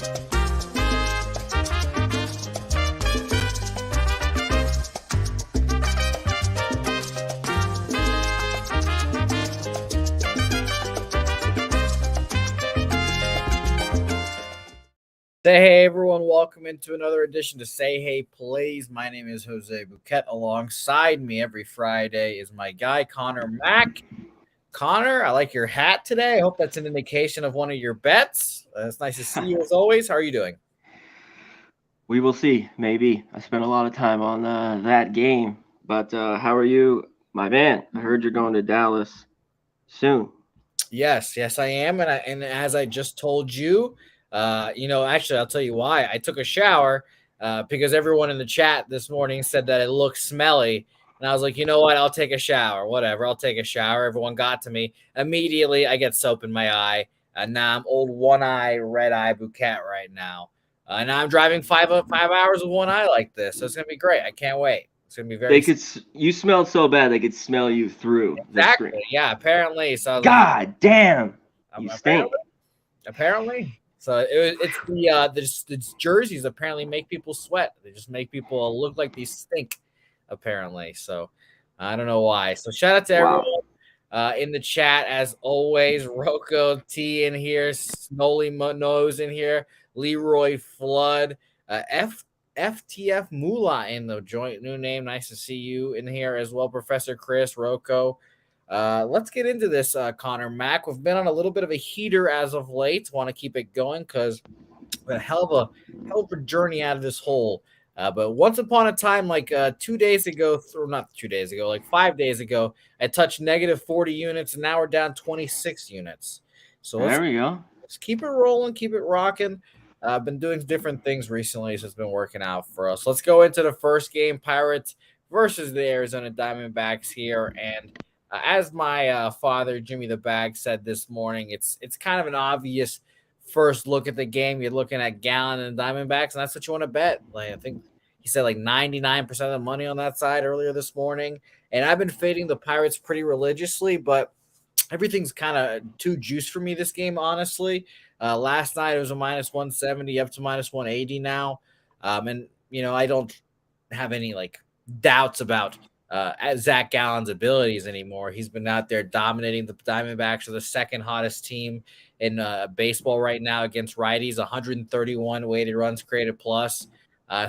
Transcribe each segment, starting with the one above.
Say hey everyone, welcome into another edition to Say Hey Plays. My name is Jose Bouquett. Alongside me every Friday is my guy Connor Mack. Connor, I like your hat today. I hope that's an indication of one of your bets. It's nice to see you as always. How are you doing? We will see. Maybe I spent a lot of time on that game, but how are you, my man? I heard you're going to Dallas soon. Yes, I am, and as I just told you, actually, I'll tell you why. I took a shower because everyone in the chat this morning said that it looked smelly, and I was like, you know what? I'll take a shower. Whatever, I'll take a shower. Everyone got to me immediately. I get soap in my eye, and now I'm old one eye, red eye Bouquet right now. Now I'm driving 5 hours with one eye like this, so it's gonna be great. I can't wait. It's gonna be very. You smelled so bad they could smell you through the screen. Exactly. Yeah. Apparently. So I was God damn. You stink. Apparently. So it's the jerseys apparently make people sweat. They just make people look like they stink. Apparently. So I don't know why. So shout out to everyone in the chat as always. Rocco T in here, Snolly Nose in here, Leroy Flood, FTF Moolah in the joint new name. Nice to see you in here as well, Professor Chris, Rocco. Let's get into this, Connor Mack. We've been on a little bit of a heater as of late. Want to keep it going because a hell of a journey out of this hole. But once upon a time, like 2 days ago, or not 2 days ago, like 5 days ago, I touched negative 40 units, and now we're down 26 units. So there we go. Let's keep it rolling, keep it rocking. I've been doing different things recently, so it's been working out for us. Let's go into the first game, Pirates versus the Arizona Diamondbacks here. And as my father, Jimmy the Bag, said this morning, it's kind of an obvious first look at the game. You're looking at Gallen and Diamondbacks, and that's what you want to bet. Like I think he said like 99% of the money on that side earlier this morning. And I've been fading the Pirates pretty religiously, but everything's kind of too juiced for me this game, honestly. Last night it was a minus 170 up to minus 180 now. And, I don't have any like doubts about Zach Gallen's abilities anymore. He's been out there dominating. The Diamondbacks are the second hottest team in baseball right now against righties, 131 weighted runs created plus.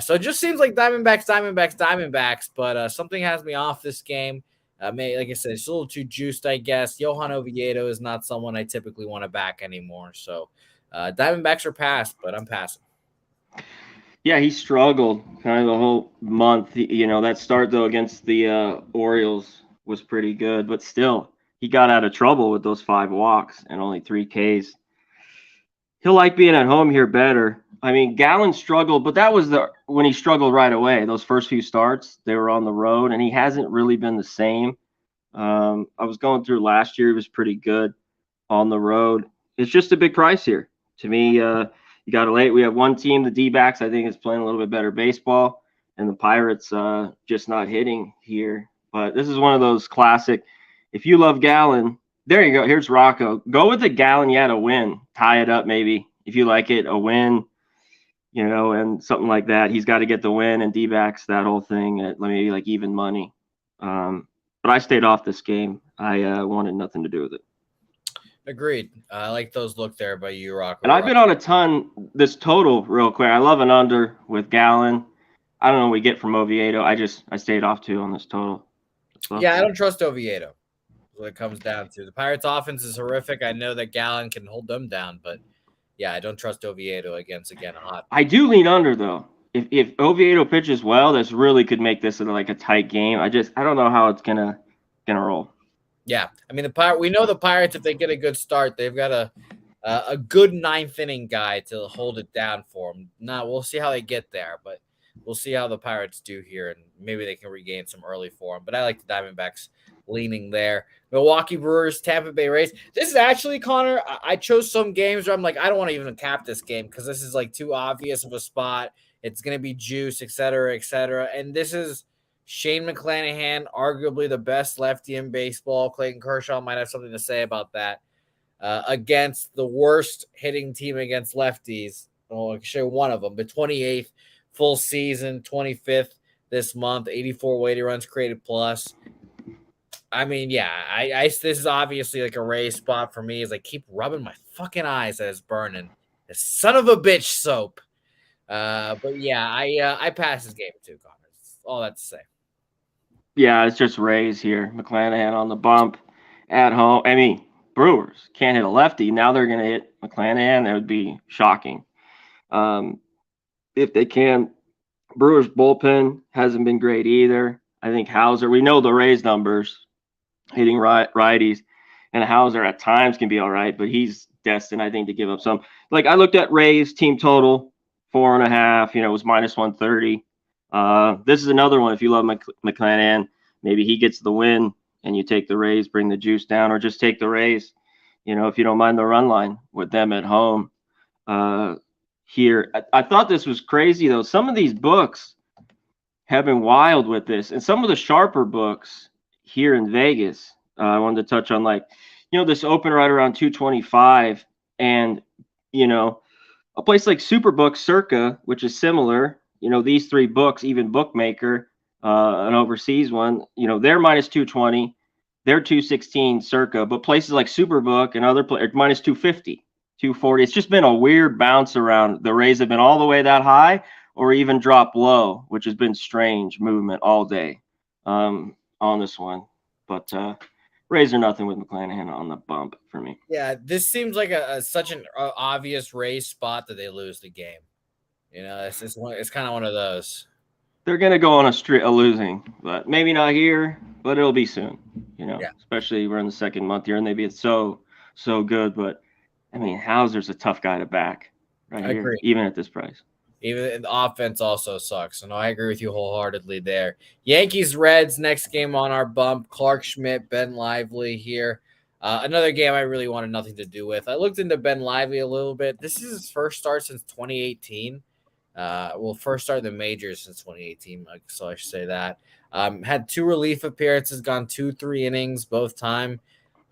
So it just seems like Diamondbacks, but something has me off this game. Like I said, it's a little too juiced, I guess. Johan Oviedo is not someone I typically want to back anymore. So Diamondbacks are passed, but I'm passing. Yeah, he struggled kind of the whole month. That start, though, against the Orioles was pretty good. But still, he got out of trouble with those 5 walks and only 3 Ks. He'll like being at home here better. I mean, Gallen struggled, but that was when he struggled right away. Those first few starts, they were on the road, and he hasn't really been the same. I was going through last year. He was pretty good on the road. It's just a big price here. To me, you got to late. We have one team, the D-backs, I think is playing a little bit better baseball, and the Pirates just not hitting here. But this is one of those classic, if you love Gallen, there you go. Here's Rocco. Go with the Gallen, to win. Tie it up maybe. If you like it, a win. And something like that. He's got to get the win, and D-backs, that whole thing at maybe like even money. But I stayed off this game. I wanted nothing to do with it. Agreed. I like those look there by you, Rocco. And I've been on a ton this total real quick. I love an under with Gallen. I don't know what we get from Oviedo. I stayed off too on this total. Yeah, I don't trust Oviedo. That's what it comes down to. The Pirates offense is horrific. I know that Gallen can hold them down, but yeah, I don't trust Oviedo against a hot. I do lean under though. If Oviedo pitches well, this really could make this like a tight game. I don't know how it's gonna roll. Yeah, I mean we know the Pirates, if they get a good start, they've got a good ninth inning guy to hold it down for them. Now we'll see how they get there, but we'll see how the Pirates do here, and maybe they can regain some early form. But I like the Diamondbacks leaning there. Milwaukee Brewers, Tampa Bay Rays. This is actually, Connor, I chose some games where I'm like, I don't want to even cap this game because this is like too obvious of a spot. It's going to be juice, et cetera, et cetera. And this is Shane McClanahan, arguably the best lefty in baseball. Clayton Kershaw might have something to say about that. Against the worst hitting team against lefties well, I can show you one of them, but 28th full season, 25th this month, 84 weighted runs created plus. I mean, yeah, this is obviously like a raised spot for me as I keep rubbing my fucking eyes that it's burning. The son of a bitch soap. But yeah, I pass this game too, Connor. That's all that to say. Yeah, it's just Rays here. McClanahan on the bump at home. I mean, Brewers can't hit a lefty. Now they're going to hit McClanahan. That would be shocking. If they can. Brewers bullpen hasn't been great either. I think Hauser, we know the Rays numbers hitting righties, and Hauser at times can be all right, but he's destined, I think, to give up some. Like I looked at Rays team total, 4.5. It was minus 130. This is another one. If you love McClanahan, maybe he gets the win, and you take the Rays, bring the juice down, or just take the Rays. If you don't mind the run line with them at home. Here, I thought this was crazy though. Some of these books have been wild with this, and some of the sharper books here in Vegas. I wanted to touch on this open right around 225, and a place like Superbook Circa, which is similar. These three books, even Bookmaker, an overseas one, they're minus 220, they're 216 Circa, but places like Superbook and other minus 250. 240. It's just been a weird bounce around. The Rays have been all the way that high or even drop low, which has been strange movement all day on this one. But Rays are nothing with McClanahan on the bump for me. Yeah, this seems like such an obvious Rays spot that they lose the game. It's kind of one of those. They're going to go on a losing, but maybe not here, but it'll be soon. Especially we're in the second month here, and they'd be so good, but I mean, Hauser's a tough guy to back right here, agree. Even at this price. Even the offense also sucks. So no, I agree with you wholeheartedly there. Yankees Reds next game on our bump. Clark Schmidt, Ben Lively here. Another game I really wanted nothing to do with. I looked into Ben Lively a little bit. This is his first start since 2018. First start in the majors since 2018. So I should say that. Had 2 relief appearances, gone 2-3 innings both time.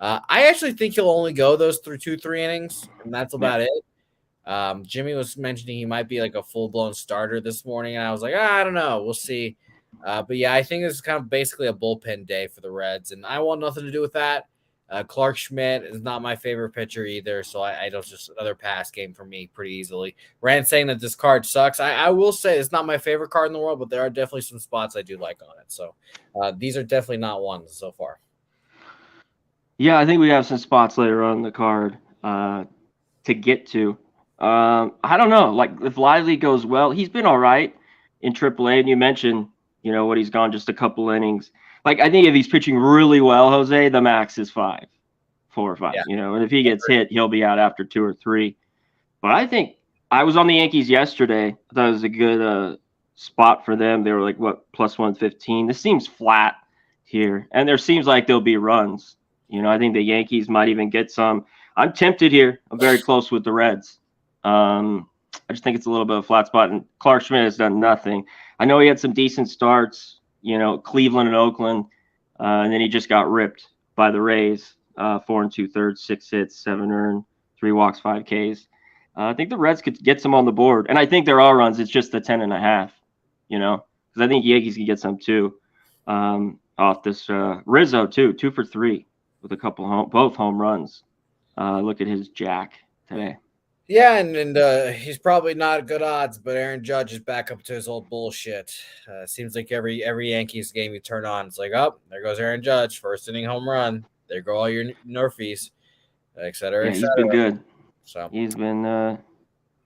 I actually think he'll only go those through 2-3 innings, and that's about it. Jimmy was mentioning he might be like a full-blown starter this morning, and I was like, I don't know. We'll see. But yeah, I think this is kind of basically a bullpen day for the Reds, and I want nothing to do with that. Clark Schmidt is not my favorite pitcher either, so I don't just another pass game for me pretty easily. Rand saying that this card sucks. I will say it's not my favorite card in the world, but there are definitely some spots I do like on it. So these are definitely not ones so far. Yeah, I think we have some spots later on in the card to get to. I don't know. Like if Lively goes well, he's been all right in AAA. And you mentioned, what he's gone just a couple innings. Like I think if he's pitching really well, Jose, the max is 4 or 5. Yeah. And if he gets hit, he'll be out after 2 or 3. But I think I was on the Yankees yesterday. I thought it was a good spot for them. They were like plus 115. This seems flat here, and there seems like there'll be runs. I think the Yankees might even get some. I'm tempted here. I'm very close with the Reds. I just think it's a little bit of a flat spot, and Clark Schmidt has done nothing. I know he had some decent starts, Cleveland and Oakland, and then he just got ripped by the Rays, 4 2/3, 6 hits, 7 earned, 3 walks, 5 Ks. I think the Reds could get some on the board, and I think there are runs. It's just the 10.5, because I think Yankees can get some too off this Rizzo too, 2 for 3 with a couple both home runs. Look at his jack today. Yeah, and he's probably not good odds, but Aaron Judge is back up to his old bullshit. Seems like every Yankees game you turn on, it's like, oh, there goes Aaron Judge, first inning home run. There go all your Nerfies, et cetera, et cetera. He's been good. So he's been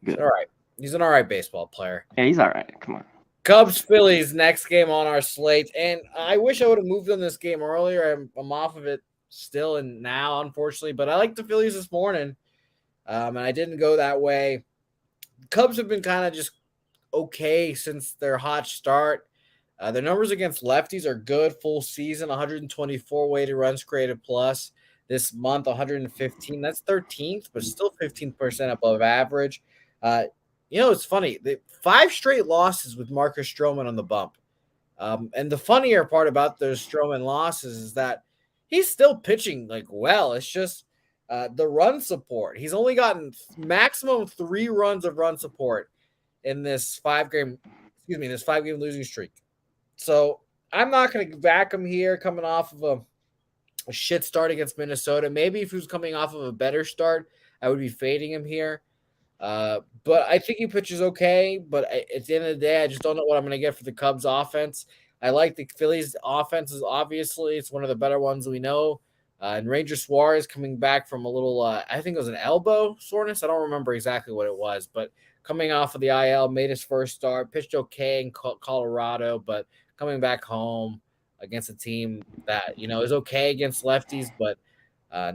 good. All right. He's an all right baseball player. Yeah, he's all right. Come on. Cubs Phillies next game on our slate, and I wish I would have moved on this game earlier. I'm off of it still and now, unfortunately, but I like the Phillies this morning. And I didn't go that way. Cubs have been kind of just okay since their hot start. Their numbers against lefties are good. Full season, 124 weighted runs created plus. This month, 115. That's 13th, but still 15% above average. It's funny. 5 straight losses with Marcus Stroman on the bump. And the funnier part about those Stroman losses is that he's still pitching well. It's just The run support. He's only gotten maximum 3 runs of run support in this 5-game losing streak. So I'm not going to back him here coming off of a shit start against Minnesota. Maybe if he was coming off of a better start, I would be fading him here. But I think he pitches okay. But at the end of the day, I just don't know what I'm going to get for the Cubs offense. I like the Phillies offenses. Obviously, it's one of the better ones we know. And Ranger Suarez coming back from a little, I think it was an elbow soreness. I don't remember exactly what it was, but coming off of the IL, made his first start, pitched okay in Colorado, but coming back home against a team that, is okay against lefties, but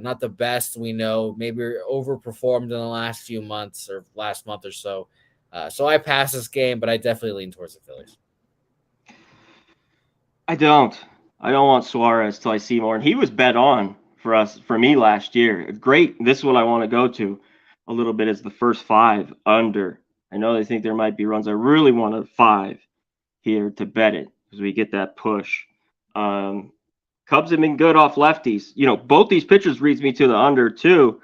not the best we know. Maybe overperformed in the last few months or last month or so. So I pass this game, but I definitely lean towards the Phillies. I don't want Suarez till I see more. And he was bet on for me last year. Great. This is what I want to go to a little bit is the first 5 under. I know they think there might be runs. I really want a 5 here to bet it because we get that push. Cubs have been good off lefties. Both these pitchers reads me to the under too.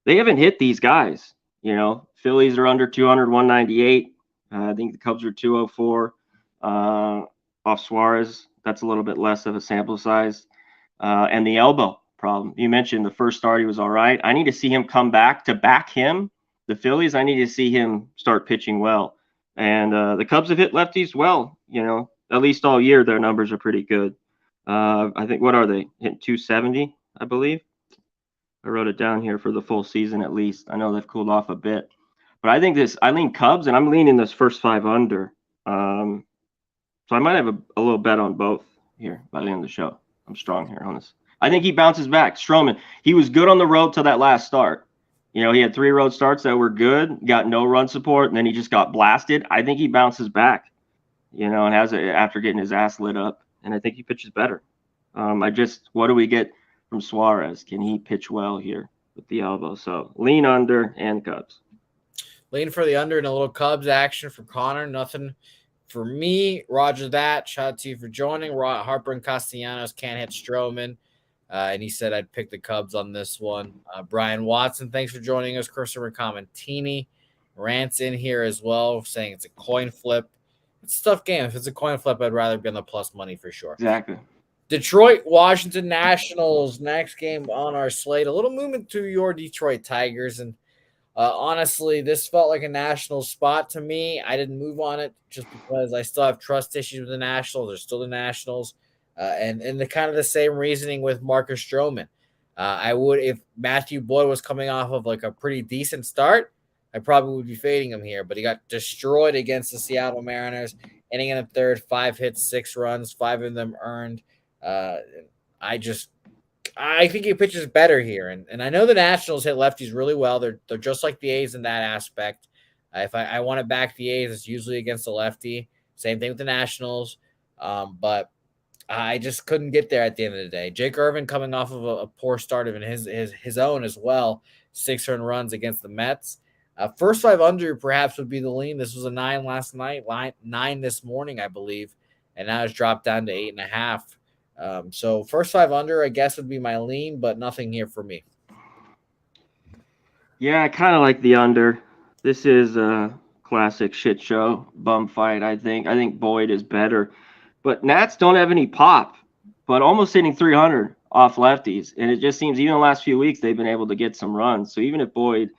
They haven't hit these guys. Phillies are under 200, 198. I think the Cubs are 204 off Suarez. That's a little bit less of a sample size. And the elbow problem. You mentioned the first start, he was all right. I need to see him come back to back him. The Phillies, I need to see him start pitching well. And the Cubs have hit lefties well, at least all year. Their numbers are pretty good. I think, what are they? Hitting 270, I believe. I wrote it down here for the full season at least. I know they've cooled off a bit. But I lean Cubs, and I'm leaning this first 5 under. So I might have a little bet on both here by the end of the show. I'm strong here on this. I think he bounces back. Stroman, he was good on the road till that last start. He had 3 road starts that were good, got no run support, and then he just got blasted. I think he bounces back, and has it after getting his ass lit up. And I think he pitches better. What do we get from Suarez? Can he pitch well here with the elbow? So lean under and Cubs. Lean for the under and a little Cubs action for Connor. Nothing for me. Roger that. Shout out to you for joining. Harper and Castellanos can't hit Stroman. And he said I'd pick the Cubs on this one. Brian Watson, thanks for joining us. Christopher Commentini rants in here as well, saying it's a coin flip. It's a tough game. If it's a coin flip, I'd rather be on the plus money for sure. Exactly. Detroit, Washington Nationals, next game on our slate. A little movement to your Detroit Tigers. And honestly, this felt like a Nationals spot to me. I didn't move on it just because I still have trust issues with the Nationals. They're still the Nationals. And the kind of the same reasoning with Marcus Stroman. I would, if Matthew Boyd was coming off of like a pretty decent start, I probably would be fading him here, but he got destroyed against the Seattle Mariners. Inning in the third, 5 hits, 6 runs, 5 of them earned. I think he pitches better here, and I know the Nationals hit lefties really well. They're just like the A's in that aspect. If I want to back the A's, it's usually against a lefty. Same thing with the Nationals, but I just couldn't get there at the end of the day. Jake Irvin coming off of a poor start of his own as well, 6 earned runs against the Mets. First 5 under perhaps would be the lean. This was a 9 last night, 9 this morning, I believe, and now it's dropped down to 8.5. So first 5 under, I guess, would be my lean, but nothing here for me. Yeah, I kind of like the under. This is a classic shit show bum fight. I think Boyd is better, but Nats don't have any pop, but almost hitting 300 off lefties, and it just seems even the last few weeks they've been able to get some runs. So even if Boyd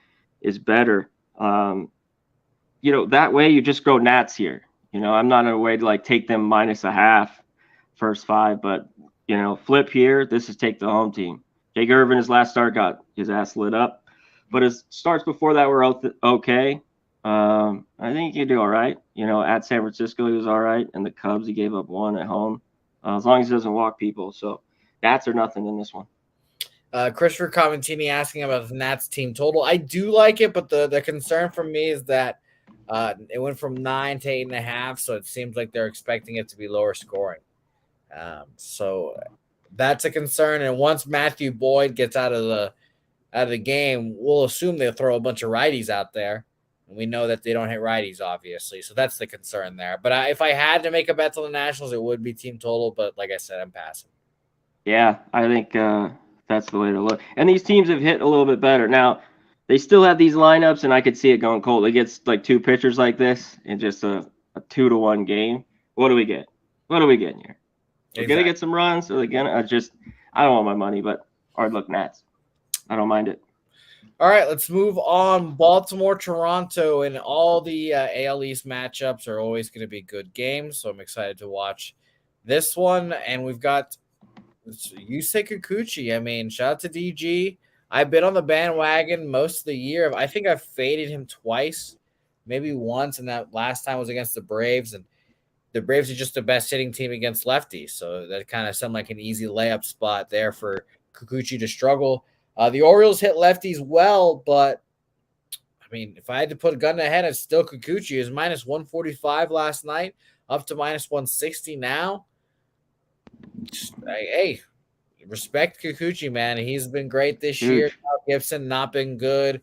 is better, that way you just go Nats here. I'm not in a way to like take them -0.5 first 5, but flip here. This is take the home team. Jake Irvin, his last start got his ass lit up, but his starts before that were okay. I think he could do all right. At San Francisco he was all right, and the Cubs he gave up 1 at home. As long as he doesn't walk people, so Nats are nothing in this one. Christopher Commentini asking about the Nats team total. I do like it, but the concern for me is that it went from 9 to 8.5, so it seems like they're expecting it to be lower scoring. So that's a concern. And once Matthew Boyd gets out of the game, we'll assume they'll throw a bunch of righties out there. And we know that they don't hit righties, obviously. So that's the concern there. But if I had to make a bet on the Nationals, it would be team total. But like I said, I'm passing. Yeah, I think That's the way to look. And these teams have hit a little bit better. Now, they still have these lineups, and I could see it going cold. It gets like two pitchers like this in just a 2-1 game. What do we get? What are we getting here? We're going to get some runs. Or again, I don't want my money, but hard luck Nats. I don't mind it. All right, let's move on. Baltimore, Toronto, and all the AL East matchups are always going to be good games, so I'm excited to watch this one. And we've got Yusei Kikuchi. I mean, shout out to DG. I've been on the bandwagon most of the year. I think I've faded him twice, maybe once, and that last time was against the Braves. And the Braves are just the best hitting team against lefties, so that kind of sounded like an easy layup spot there for Kikuchi to struggle. The Orioles hit lefties well, but I mean, if I had to put a gun to head, it's still Kikuchi. Is minus 145 last night, up to minus 160 now. Hey, respect Kikuchi, man. He's been great this year. Kyle Gibson not been good.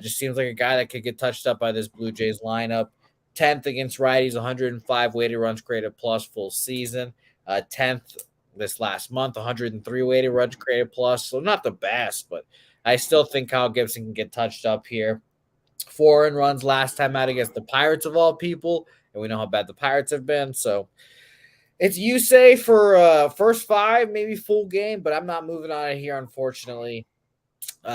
Just seems like a guy that could get touched up by this Blue Jays lineup. 10th against righties, 105 weighted runs created plus full season. 10th this last month, 103 weighted runs created plus. So not the best, but I still think Kyle Gibson can get touched up here. 4 earned runs last time out against the Pirates of all people, and we know how bad the Pirates have been. So it's Yusei for first 5, maybe full game, but I'm not moving on it here, unfortunately.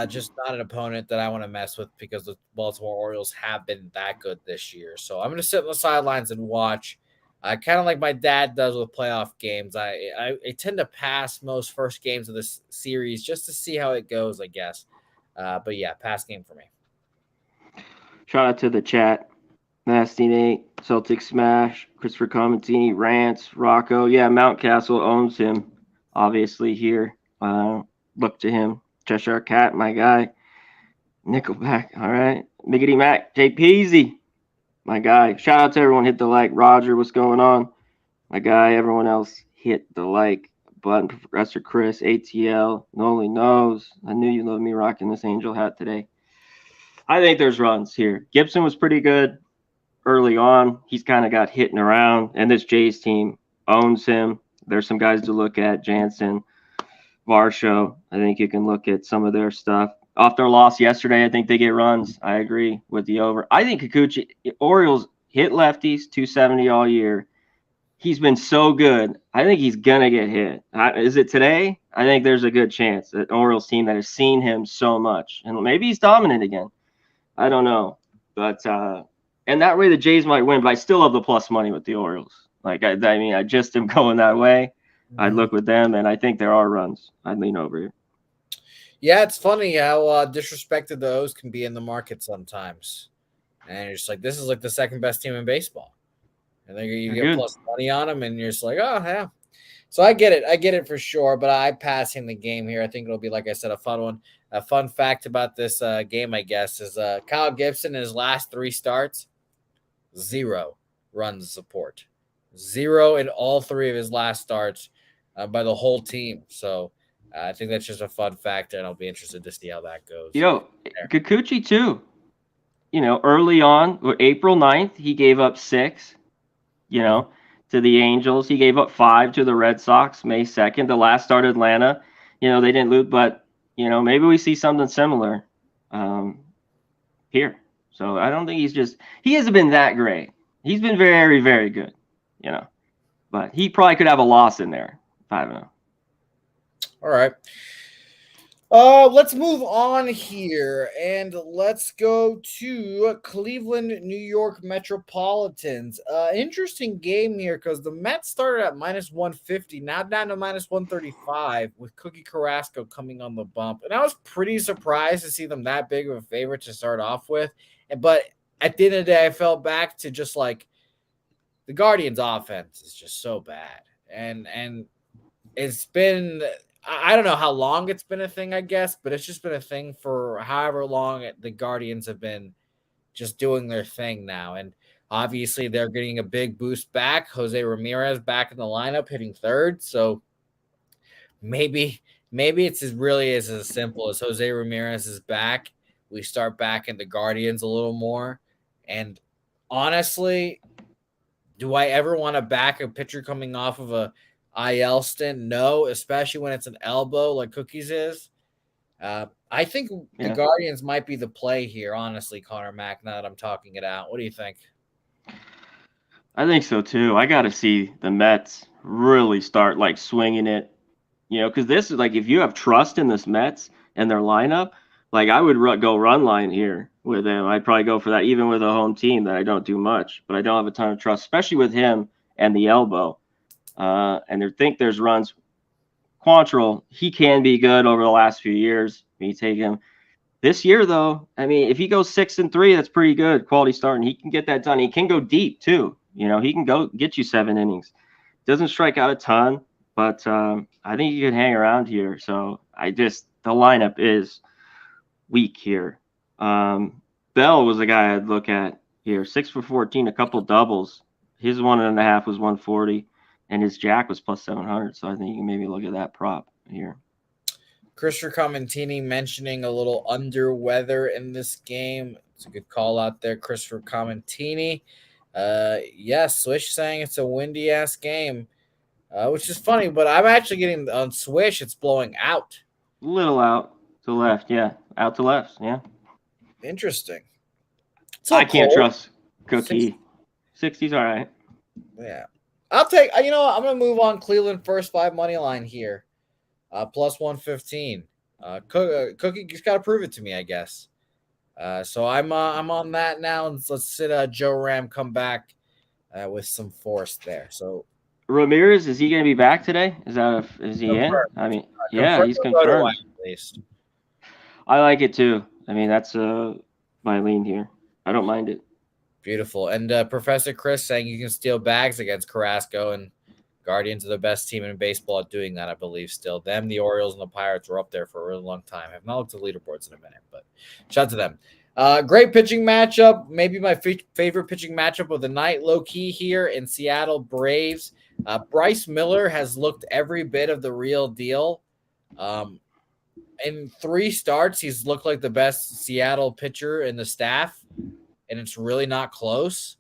Just not an opponent that I want to mess with because the Baltimore Orioles have been that good this year. So I'm going to sit on the sidelines and watch. Kind of like my dad does with playoff games. I tend to pass most first games of this series just to see how it goes, I guess. But yeah, pass game for me. Shout out to the chat. Nasty Nate, Celtic Smash, Christopher Comentini, Rants, Rocco. Yeah, Mountcastle owns him, obviously, here. Look to him. Cheshire Cat, my guy. Nickelback, all right. Miggity Mac, Jay Peasy, my guy. Shout out to everyone. Hit the like. Roger, what's going on? My guy. Everyone else, hit the like button. Professor Chris, ATL, Noli knows. I knew you loved me rocking this angel hat today. I think there's runs here. Gibson was pretty good early on. He's kind of got hitting around, and this Jays team owns him. There's some guys to look at. Jansen, Varsho. I think you can look at some of their stuff. Off their loss yesterday, I think they get runs. I agree with the over. I think Kikuchi, Orioles hit lefties 270 all year. He's been so good. I think he's going to get hit. Is it today? I think there's a good chance that Orioles team that has seen him so much. And maybe he's dominant again. I don't know. But, and that way the Jays might win, but I still have the plus money with the Orioles. Like, I mean, I just am going that way. I'd look with them, and I think there are runs. I'd lean over here. Yeah, it's funny how disrespected the O's can be in the market sometimes. And you're just like, this is like the second best team in baseball. And then you get plus money on them, and you're just like, oh, yeah. So I get it. I get it for sure, but I'm passing the game here. I think it'll be, like I said, a fun one. A fun fact about this game, I guess, is Kyle Gibson in his last 3 starts, 0 runs support. 0 in all 3 of his last starts by the whole team. So I think that's just a fun factor, and I'll be interested to see how that goes. Kikuchi, too. Early on, April 9th, he gave up 6, to the Angels. He gave up 5 to the Red Sox May 2nd. The last start Atlanta, they didn't lose, but, maybe we see something similar here. So I don't think he hasn't been that great. He's been very, very good, but he probably could have a loss in there. 5-0. All right. Let's move on here, and let's go to Cleveland, New York Metropolitans. Interesting game here because the Mets started at minus 150, now down to minus 135 with Cookie Carrasco coming on the bump. And I was pretty surprised to see them that big of a favorite to start off with. But at the end of the day, I fell back to just like the Guardians' offense is just so bad. And it's been – I don't know how long it's been a thing, I guess, but it's just been a thing for however long the Guardians have been just doing their thing now. And obviously they're getting a big boost back. Jose Ramirez back in the lineup hitting 3rd. So maybe it's as simple as Jose Ramirez is back. We start backing the Guardians a little more. And honestly, do I ever want to back a pitcher coming off of a IL stint? No, especially when it's an elbow like Cookies is. I think the Yeah, Guardians might be the play here, honestly, Connor Mack, now that I'm talking it out. What do you think? I think so too. I got to see the Mets really start like swinging it, because this is like if you have trust in this Mets and their lineup, like I would go run line here with him. I'd probably go for that, even with a home team that I don't do much, but I don't have a ton of trust, especially with him and the elbow. And I think there's runs. Quantrill, he can be good over the last few years. You take him this year, though. I mean, if he goes 6-3, that's pretty good quality start, and he can get that done. He can go deep too. He can go get you 7 innings. Doesn't strike out a ton, but I think he can hang around here. So the lineup is weak here. Bell was the guy I'd look at here. 6 for 14, a couple doubles. His 1.5 was 140, and his jack was plus 700. So I think you can maybe look at that prop here. Christopher Commentini mentioning a little under weather in this game. It's a good call out there, Christopher Commentini. Yes, Swish saying it's a windy ass game, which is funny, but I'm actually getting on Swish, it's blowing out. Little out to left, yeah. Out to left, yeah. Interesting. I can't trust Cookie. 60's all right. Yeah. I'll take, I'm going to move on Cleveland first 5 money line here. Plus 115. Cookie just got to prove it to me, I guess. So I'm on that now. And let's sit Joe Ram come back with some force there. So Ramirez, is he going to be back today? Is he in? I mean, yeah, he's confirmed. At least. I like it too. I mean, that's my lean here. I don't mind it. Beautiful. And Professor Chris saying you can steal bags against Carrasco, and Guardians are the best team in baseball at doing that, I believe, still. Them, the Orioles, and the Pirates were up there for a really long time. I have not looked at the leaderboards in a minute, but shout out to them. Great pitching matchup. Maybe my favorite pitching matchup of the night, low-key here in Seattle Braves. Bryce Miller has looked every bit of the real deal. In 3 starts, he's looked like the best Seattle pitcher in the staff, and it's really not close.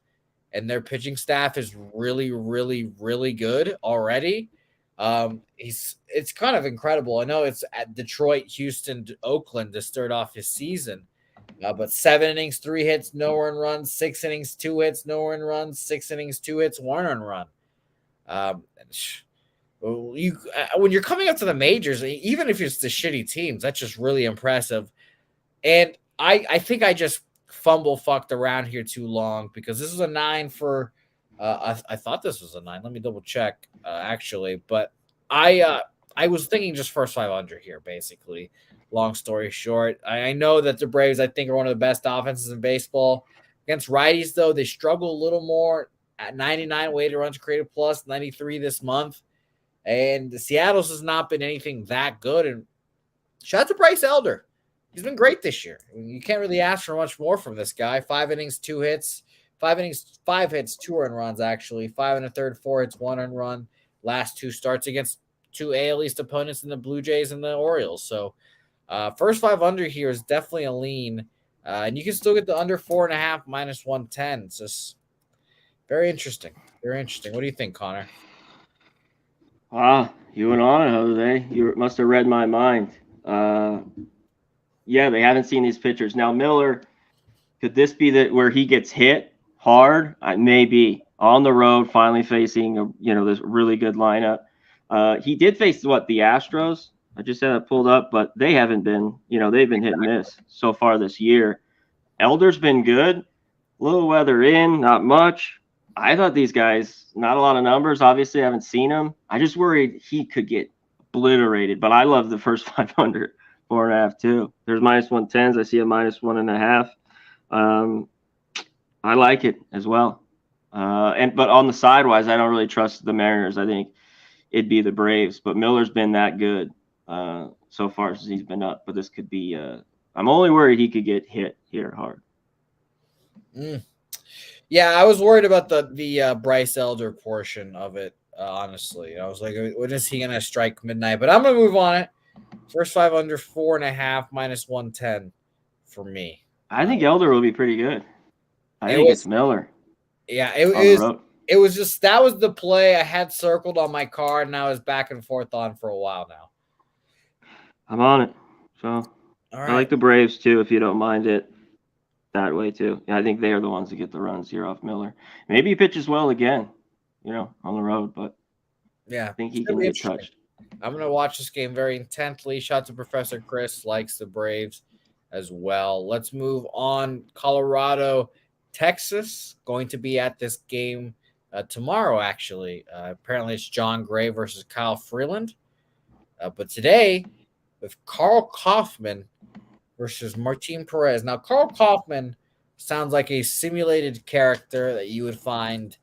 And their pitching staff is really, really, really good already. It's kind of incredible. I know it's at Detroit, Houston, Oakland to start off his season, but 7 innings, 3 hits, no earned runs, 6 innings, 2 hits, no earned runs, 6 innings, 2 hits, 1 earned run. When you're coming up to the majors, even if it's the shitty teams, that's just really impressive. And I think I just fucked around here too long, because this is a 9 for I thought this was a 9. Let me double check actually, but I was thinking just first 500 here, basically. Long story short, I know that the Braves, I think, are one of the best offenses in baseball. Against righties, though, they struggle a little more. At 99 weighted runs created plus, 93 this month. And the Seattle's has not been anything that good. And shout out to Bryce Elder. He's been great this year. I mean, you can't really ask for much more from this guy. 5 innings, 2 hits. 5 innings, 5 hits, 2 earned runs, actually. 5 1/3, 4 hits, 1 earned run. Last 2 starts against 2 AL East opponents in the Blue Jays and the Orioles. So first 5 under here is definitely a lean. And you can still get the under 4.5 minus 110. It's just very interesting. Very interesting. What do you think, Connor? You went on it, Jose. You must have read my mind. Yeah, they haven't seen these pitchers. Now, Miller, could this be where he gets hit hard? Maybe. On the road, finally facing this really good lineup. He did face the Astros. I just had it pulled up, but they haven't been, they've been hit and miss so far this year. Elder's been good. Little weather in, not much. I thought these guys, not a lot of numbers. Obviously, I haven't seen him. I just worried he could get obliterated, but I love the first 500, 4.5 too. There's minus 110s. I see a minus 1.5. I like it as well. But on the sidewise, I don't really trust the Mariners. I think it'd be the Braves, but Miller's been that good so far since he's been up. But this could be. I'm only worried he could get hit here hard. Yeah, I was worried about the Bryce Elder portion of it. Honestly, I was like, when is he gonna strike midnight? But I'm gonna move on it. First 5 under 4.5 minus 110 for me. I think Elder will be pretty good. I think it's Miller. Yeah, it is. It was just that was the play I had circled on my card, and I was back and forth on for a while now. I'm on it. So All I right. like the Braves too, if you don't mind it that way too. Yeah, I think they are the ones that get the runs here off Miller. Maybe he pitches well again, on the road, but Yeah, I think it's he gonna can be get interesting. touched. I'm gonna watch this game very intently. Shout out to Professor Chris, likes the Braves as well. Let's move on. Colorado, Texas, going to be at this game tomorrow. Actually, apparently it's John Gray versus Kyle Freeland. But today, with Carl Kaufman versus Martin Perez. Now, Carl Kaufman sounds like a simulated character that you would find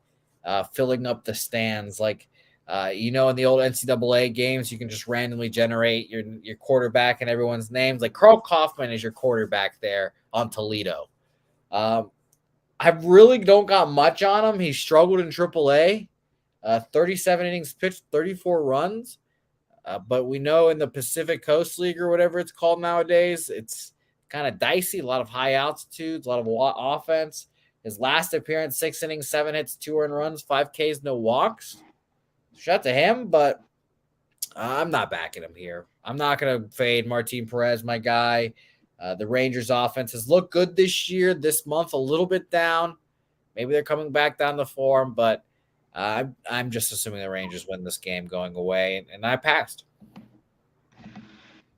filling up the stands. Like, in the old NCAA games, you can just randomly generate your quarterback and everyone's names. Like, Carl Kaufman is your quarterback there on Toledo. I really don't got much on him. He struggled in AAA. 37 innings pitched, 34 runs. But we know in the Pacific Coast League or whatever it's called nowadays, it's kind of dicey, a lot of high altitudes, a lot of offense. His last appearance, 6 innings, 7 hits, 2 earned runs, 5 Ks, no walks. Shout out to him, but I'm not backing him here. I'm not going to fade Martin Perez, my guy. The Rangers offense has looked good this year, this month, a little bit down. Maybe they're coming back down to form, but I'm just assuming the Rangers win this game going away, and I passed.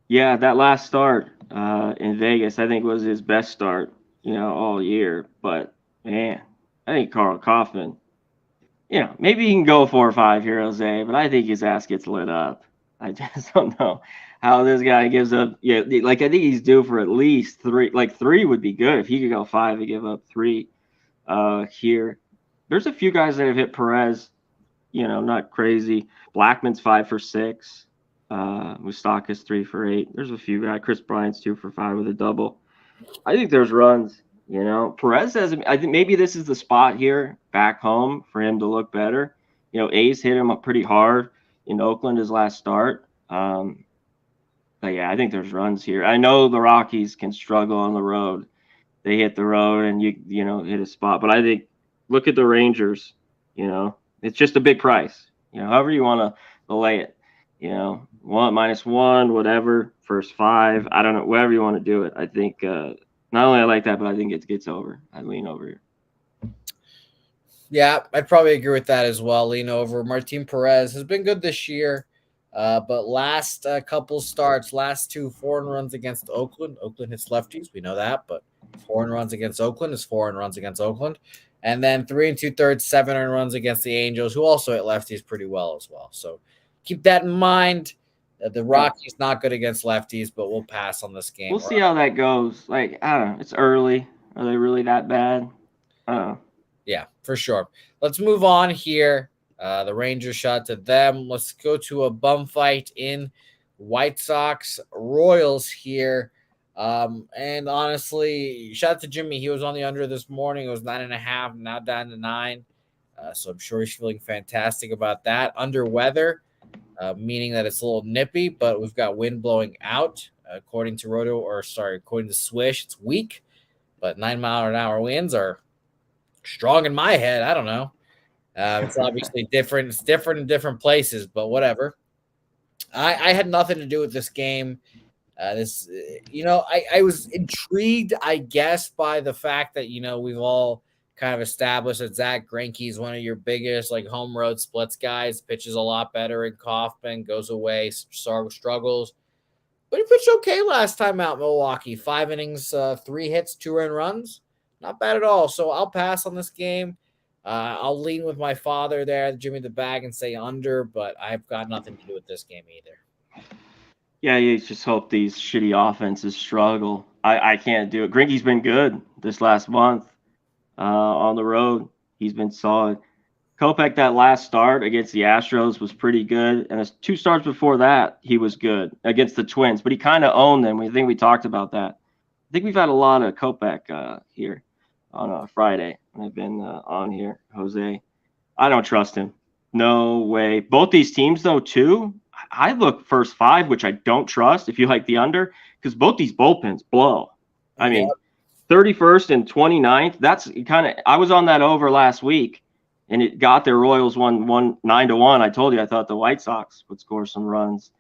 Yeah, that last start in Vegas, I think was his best start, all year. But man, I think Carl Kaufman, maybe he can go 4 or 5 here, Jose, but I think his ass gets lit up. I just don't know how this guy gives up. Yeah, like I think he's due for at least 3. Like 3 would be good if he could go 5 and give up 3 here. There's a few guys that have hit Perez, not crazy. Blackman's 5 for 6. Moustakas 3 for 8. There's a few guys. Chris Bryant's 2 for 5 with a double. I think there's runs. Perez says, I think maybe this is the spot here back home for him to look better. A's hit him up pretty hard in Oakland his last start. But yeah, I think there's runs here. I know the Rockies can struggle on the road. They hit the road and you hit a spot. But I think look at the Rangers. It's just a big price. However you want to lay it. 1 -1, whatever, first 5. I don't know, whatever you want to do it. I think not only I like that, but I think it gets over. I lean over here. Yeah, I'd probably agree with that as well. Lean over. Martin Perez has been good this year, but last couple starts, last 2 4 runs against Oakland. Oakland hits lefties, we know that, but 4 runs against Oakland is 4 runs against Oakland. And then 3 2/3, 7 runs against the Angels, who also hit lefties pretty well as well. So keep that in mind. The Rockies not good against lefties, but we'll pass on this game. We'll see how that goes. Like, I don't know. It's early. Are they really that bad? I don't know. Yeah, for sure. Let's move on here. The Rangers shot to them. Let's go to a bum fight in White Sox Royals here. And honestly, shout out to Jimmy. He was on the under this morning. It was 9.5, now down to 9. So I'm sure he's feeling fantastic about that. Under weather, meaning that it's a little nippy, but we've got wind blowing out. According to Swish, it's weak, but 9-mile-an-hour winds are strong in my head. I don't know. It's obviously different. It's different in different places, but whatever. I had nothing to do with this game. I was intrigued, I guess, by the fact that, we've all kind of established that Zach Greinke is one of your biggest, home road splits guys, pitches a lot better in Kaufman, goes away, struggles. But he pitched okay last time out in Milwaukee. 5 innings, 3 hits, 2 earned runs. Not bad at all. So I'll pass on this game. I'll lean with my father there, Jimmy the Bag, and say under, but I've got nothing to do with this game either. Yeah, you just hope these shitty offenses struggle. I can't do it. Greinke's been good this last month on the road. He's been solid. Kopech, that last start against the Astros was pretty good. And 2 starts before that, he was good against the Twins. But he kind of owned them. I think we talked about that. I think we've had a lot of Kopech here on Friday. I've been on here, Jose. I don't trust him. No way. Both these teams, though, too, I look first 5, which I don't trust if you like the under, because both these bullpens blow. I mean, 31st and 29th, that's kind of – I was on that over last week. and it got their Royals won 9-1. I told you I thought the White Sox would score some runs.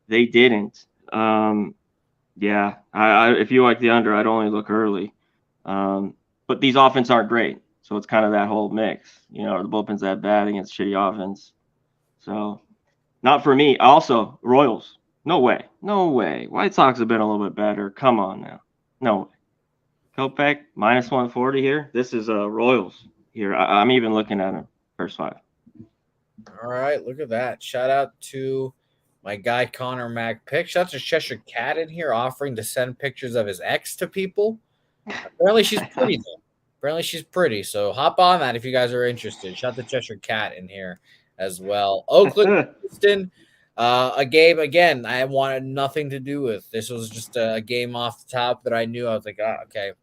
They didn't. Yeah, if you like the under, I'd only look early. But these offense aren't great, so it's kind of that whole mix. The bullpen's that bad against shitty offense. So not for me. Also, Royals. No way. No way. White Sox have been a little bit better. Come on now. No way. Kopech, minus 140 here. This is Royals here. I'm even looking at them. First 5. All right, look at that. Shout out to my guy Connor Mac Pick. Shout out to Cheshire Cat in here offering to send pictures of his ex to people. Apparently she's pretty though. Apparently she's pretty. So hop on that if you guys are interested. Shout out to Cheshire Cat in here as well. Oakland, Houston. A game again I wanted nothing to do with. This was just a game off the top that I knew. I was like, okay.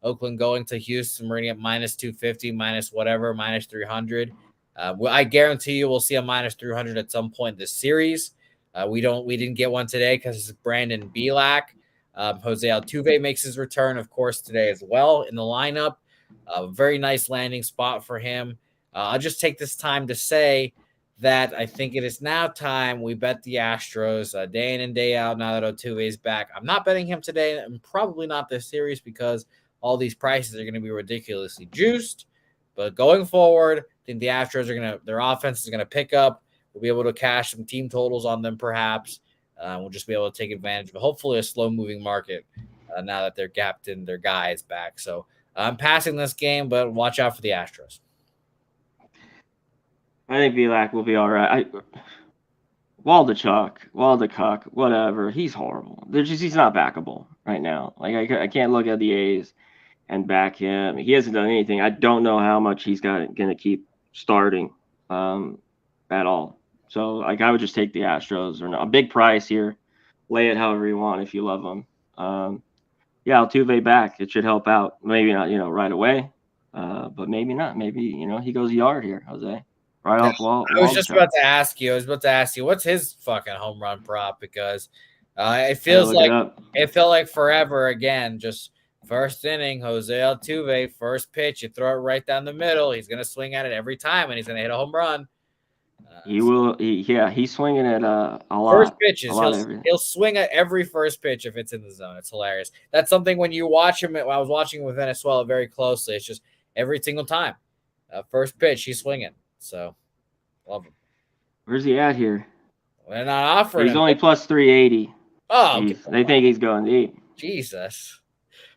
Oakland going to Houston. We're gonna get minus 250, minus whatever, minus 300. I guarantee you we'll see a minus 300 at some point this series. We didn't get one today because it's Brandon Belak. Jose Altuve makes his return, of course, today as well in the lineup. Very nice landing spot for him. I'll just take this time to say that I think it is now time we bet the Astros day in and day out now that Altuve is back. I'm not betting him today and probably not this series because all these prices are going to be ridiculously juiced. But going forward, I think the Astros their offense is going to pick up. We'll be able to cash some team totals on them perhaps. We'll just be able to take advantage of hopefully a slow-moving market now that their captain, their guy is back. So I'm passing this game, but watch out for the Astros. I think Belak will be all right. Waldichuk, whatever. He's horrible. He's not backable right now. Like I can't look at the A's and back him. He hasn't done anything. I don't know how much he's going to keep starting at all. So like I would just take the Astros or not. A big price here. Lay it however you want if you love them. Yeah, Altuve back. It should help out. Maybe not, right away, but maybe not. Maybe he goes yard here, Jose. Right off wall. I was just about to ask you. What's his fucking home run prop because it feels like it felt like forever again. Just first inning, Jose Altuve, first pitch, you throw it right down the middle. He's gonna swing at it every time, and he's gonna hit a home run. He's swinging at a lot. First pitches, he'll swing at every first pitch if it's in the zone. It's hilarious. That's something when you watch him. I was watching him with Venezuela very closely. It's just every single time, first pitch, he's swinging. So, love him. Where's he at here? They're not offering. He's only plus 380. Oh, they think he's going deep. Jesus.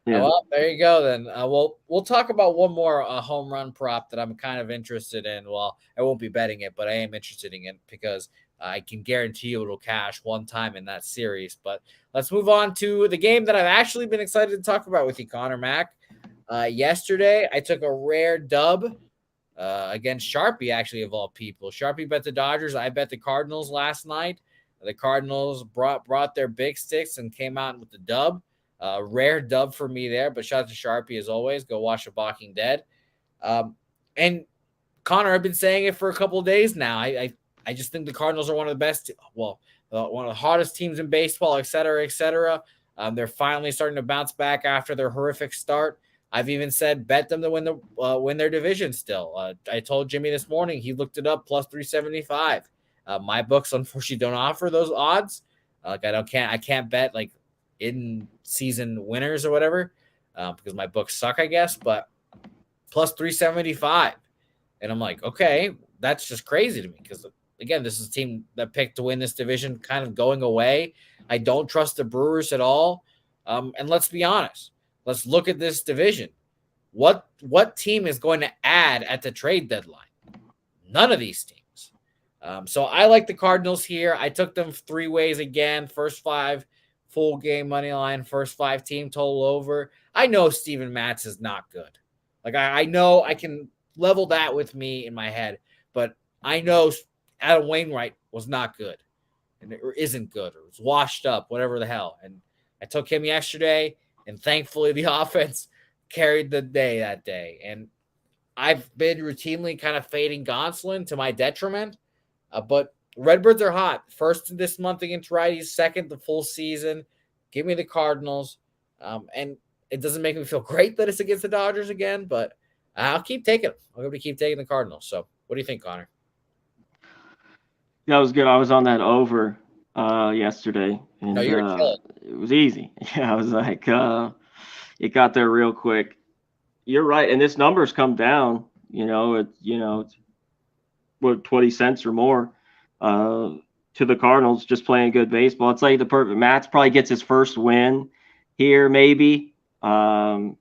Yeah. Well, there you go. Then we'll talk about one more home run prop that I'm kind of interested in. Well, I won't be betting it, but I am interested in it because I can guarantee you it'll cash one time in that series. But let's move on to the game that I've actually been excited to talk about with you, Connor Mack. Yesterday, I took a rare dub against Sharpie, actually, of all people. Sharpie bet the Dodgers. I bet the Cardinals last night. The Cardinals brought their big sticks and came out with the dub. Rare dub for me there, but shout out to Sharpie as always. Go watch The Walking Dead. And Connor, I've been saying it for a couple of days now. I just think the Cardinals are one of the best, one of the hottest teams in baseball, et cetera, et cetera. They're finally starting to bounce back after their horrific start. I've even said bet them to win their division still. I told Jimmy this morning, he looked it up, plus 375. My books, unfortunately, don't offer those odds. I can't bet like in season winners or whatever because my books suck, I guess. But plus 375, and I'm like, okay, that's just crazy to me because again, this is a team that picked to win this division, kind of going away. I don't trust the Brewers at all. And let's be honest. Let's look at this division. What team is going to add at the trade deadline? None of these teams. So I like the Cardinals here. I took them 3 ways again. First 5 full game money line. First 5 team total over. I know Steven Matz is not good. Like I know I can level that with me in my head, but I know Adam Wainwright was not good, or isn't good, or was washed up, whatever the hell. And I took him yesterday. And thankfully, the offense carried the day that day. And I've been routinely kind of fading Gonsolin to my detriment. But Redbirds are hot. First this month against righties, second the full season. Give me the Cardinals. And it doesn't make me feel great that it's against the Dodgers again, but I'll keep taking them. I'm going to keep taking the Cardinals. So What do you think, Connor? That was good. I was on that over yesterday, No, and you're chilling. it was easy. Yeah, I was like, it got there real quick. You're right, and this number's come down. It's what 20 cents or more to the Cardinals just playing good baseball. It's like the perfect Matt's probably gets his first win here, maybe. The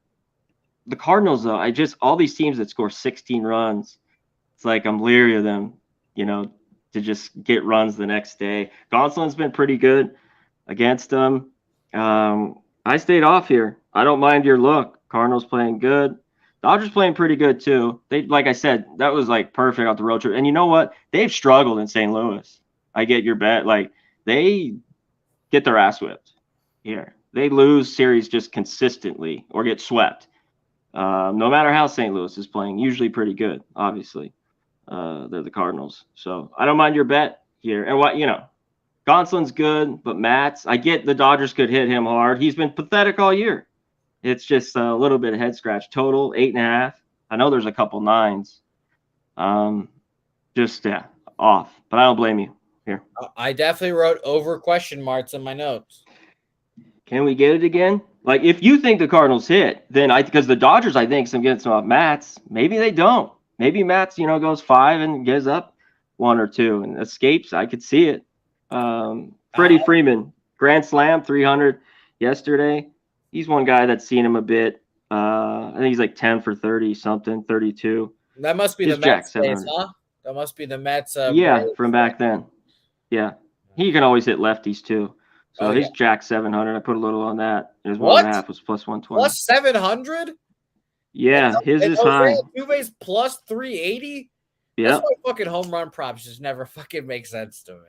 Cardinals, though, all these teams that score 16 runs, it's like I'm leery of them, to just get runs the next day. Gonsolin's been pretty good against them. I stayed off here. I don't mind your look. Cardinals playing good. Dodgers playing pretty good too. They, like I said, that was like perfect off the road trip. And you know what? They've struggled in St. Louis. I get your bet. Like they get their ass whipped here. They lose series just consistently or get swept. No matter how St. Louis is playing, usually pretty good. Obviously, they're the Cardinals. So I don't mind your bet here. And Gonsolin's good, but I get the Dodgers could hit him hard. He's been pathetic all year. It's just a little bit of head scratch. Total 8.5. I know there's a couple nines. Off. But I don't blame you here. I definitely wrote over question marks in my notes. Can we get it again? Like if you think the Cardinals hit, then because the Dodgers, I think, some getting some off Matt's. Maybe they don't. Maybe Matt's, goes 5 and gives up 1 or 2 and escapes. I could see it. Freddie Freeman, grand slam, 300 yesterday. He's one guy that's seen him a bit. I think he's like 10 for 30 something, 32. That must be the Mets days, huh? That must be the Mets. From back then. Yeah. He can always hit lefties too. So his Jack 700. I put a little on that. His 1.5 was plus 120. Plus 700? Yeah, his is high. Altuve's plus 380? Yeah. That's why fucking home run props just never fucking make sense to me.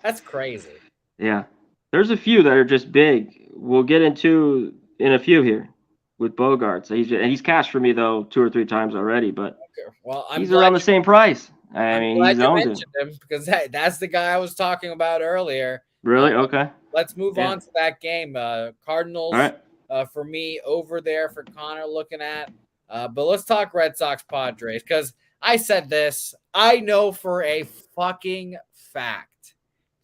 That's crazy. Yeah. There's a few that are just big. We'll get into in a few here with Bogarts. He's cashed for me, though, 2 or 3 times already, but he's around the same price. I'm glad you mentioned him because that's the guy I was talking about earlier. Really? Okay. Let's move on to that game. Cardinals, for me, over there for Connor looking at. But let's talk Red Sox Padres because I said this. I know for a fucking fact